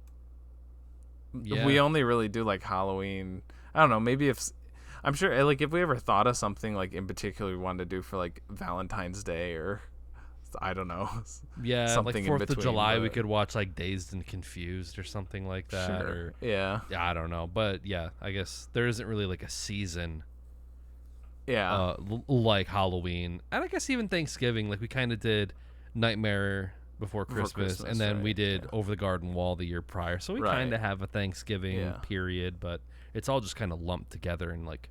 Yeah. We only really do like Halloween. I don't know. Maybe I'm sure like if we ever thought of something like in particular we wanted to do for like Valentine's Day or I don't know. Yeah, something like 4th of July, but... we could watch like Dazed and Confused or something like that. Sure. Or, yeah, I don't know. But yeah, I guess there isn't really like a season. Yeah. Like Halloween. And I guess even Thanksgiving, like we kind of did Nightmare Before Christmas, and then we did Over the Garden Wall the year prior. So we kind of have a Thanksgiving period, but it's all just kind of lumped together in like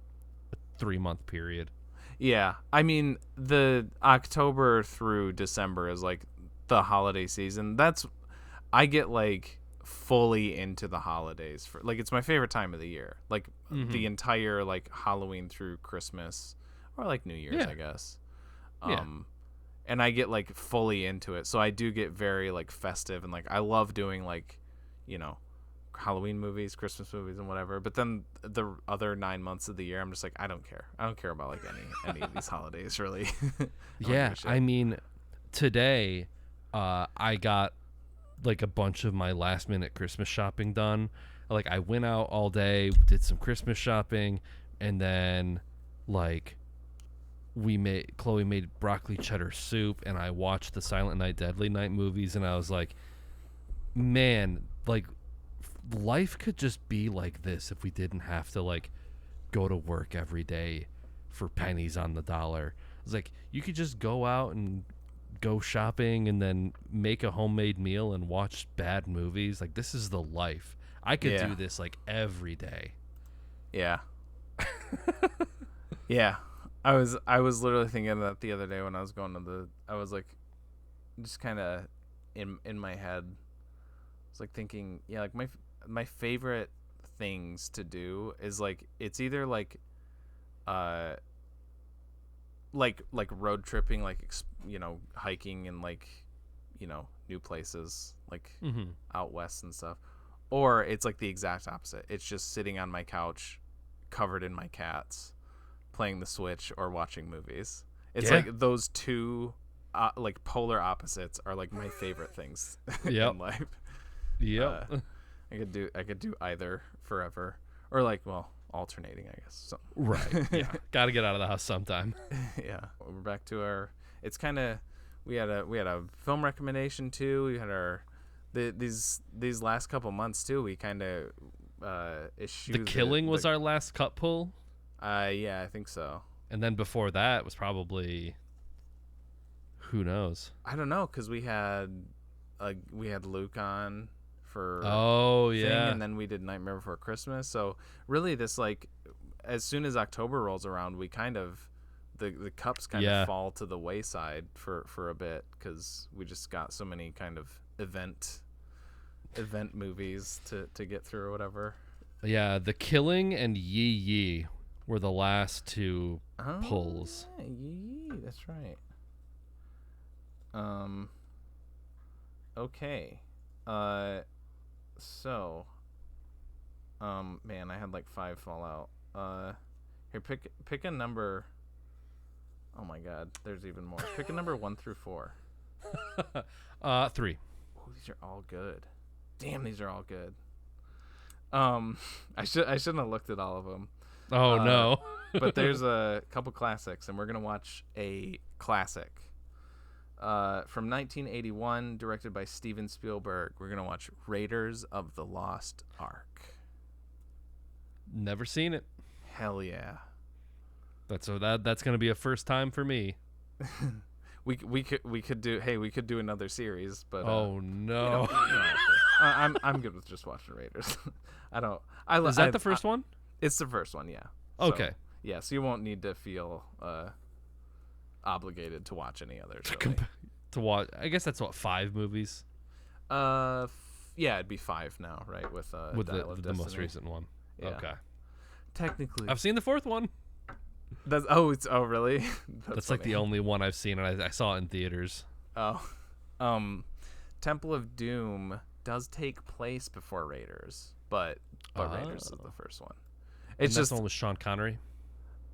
a 3-month period. Yeah. I mean, the October through December is like the holiday season. I get like fully into the holidays for like it's my favorite time of the year, like the entire like Halloween through Christmas or like New Year's, I guess. And I get like fully into it, so I do get very like festive and like I love doing like, you know, Halloween movies, Christmas movies, and whatever. But then the other 9 months of the year, I'm just like, I don't care about like any of these holidays really. I mean, today I got like a bunch of my last minute Christmas shopping done. Like I went out all day, did some Christmas shopping, and then like Chloe made broccoli cheddar soup, and I watched the Silent Night Deadly Night movies, and I was like, man, like life could just be like this if we didn't have to like go to work every day for pennies on the dollar. It's like you could just go out and go shopping and then make a homemade meal and watch bad movies. Like this is the life. I could do this like every day. Yeah. Yeah. I was literally thinking that the other day when I was going to I was like just kind of in my head. I was like thinking, yeah, like my favorite things to do is like it's either like road tripping, like you know, hiking and like, you know, new places like out west and stuff, or it's like the exact opposite. It's just sitting on my couch covered in my cats playing the Switch or watching movies. It's like those two like polar opposites are like my favorite things in life. I could do either forever, or like, well, alternating, I guess. So. Right. Yeah. Got to get out of the house sometime. Yeah. We're back to our. It's kind of. We had a film recommendation too. We had our. These last couple months too. We kind of eschewed. The Killing was our last cut pull. Yeah, I think so. And then before that was probably. Who knows? I don't know, because we had Luke on. for Oh thing, yeah. and then we did Nightmare Before Christmas. So really, this like as soon as October rolls around, we kind of the cups kind of fall to the wayside for a bit because we just got so many kind of event movies to get through or whatever. Yeah, The Killing and Yi Yi were the last two pulls. Yeah, Yi, that's right. Okay. So man, I had like 5 fall out. Here, pick a number. Oh my god, there's even more. Pick a number 1 through 4. 3. Oh, these are all good. Damn, these are all good. I shouldn't have looked at all of them. Oh no. But there's a couple classics, and we're gonna watch a classic from 1981, directed by Steven Spielberg. We're gonna watch Raiders of the Lost Ark. Never seen it. Hell yeah. That's gonna be a first time for me. we could do another series, but oh no. I'm good with just watching Raiders. Is that the first one? It's the first one, yeah. Okay. So, yeah, so you won't need to feel obligated to watch any others. Really. To watch, I guess that's what, 5 movies. Yeah, it'd be 5 now, right? With the most recent one. Yeah. Okay. Technically, I've seen the 4th one. Really? That's like the only one I've seen, and I saw it in theaters. Oh, Temple of Doom does take place before Raiders, but Raiders is the first one. It's just the one with Sean Connery.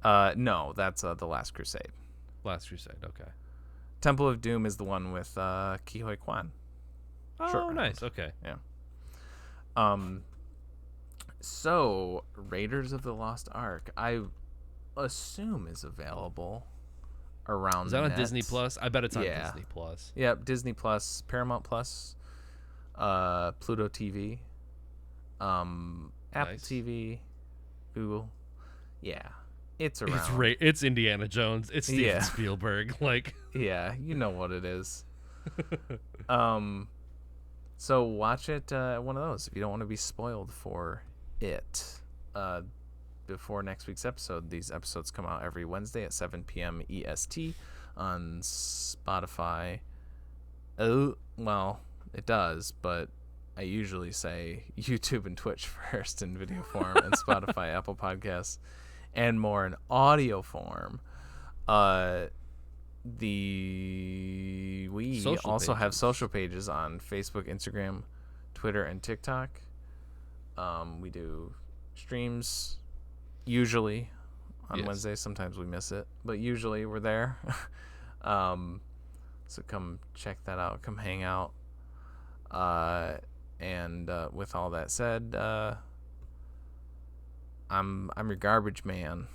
No, that's the Last Crusade. Last Crusade. Okay. Temple of Doom is the one with Ke Huy Quan. Oh, nice. Okay. Yeah. So Raiders of the Lost Ark, I assume is available around. Is that on net. Disney Plus? I bet it's on Disney Plus. Yep, Disney Plus, Paramount Plus, Pluto TV, Apple TV, Google. Yeah, it's around. It's Indiana Jones. It's Steven Spielberg. Like, yeah, you know what it is. So watch it one of those if you don't want to be spoiled for it. Before next week's episode, these episodes come out every Wednesday at 7 p.m. EST on Spotify. Oh, well, it does, but I usually say YouTube and Twitch first in video form, and Spotify, Apple Podcasts, and more in audio form. We also have social pages on Facebook, Instagram, Twitter, and TikTok. We do streams usually on Wednesdays. Sometimes we miss it, but usually we're there. So come check that out. Come hang out. And with all that said, I'm your garbage man.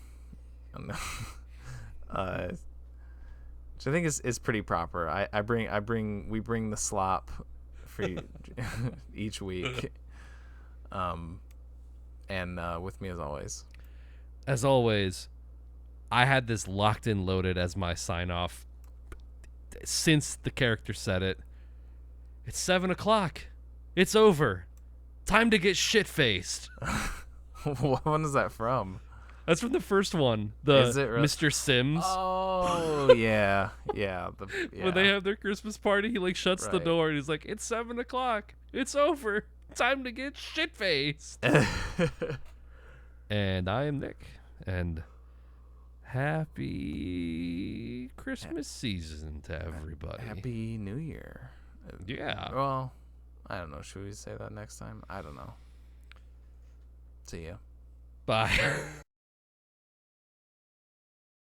Which I think is pretty proper. We bring the slop for each week. And with me as always. As always, I had this locked and loaded as my sign off since the character said it. It's 7 o'clock. It's over. Time to get shit faced. What one is that from? That's from the first one. Is it really? Mr. Sims. Oh yeah. When they have their Christmas party, he like shuts the door and he's like, "It's 7 o'clock. It's over. Time to get shit faced." And I am Nick, and happy Christmas season to everybody. Happy New Year. Yeah. Well, I don't know. Should we say that next time? I don't know. See ya. Bye.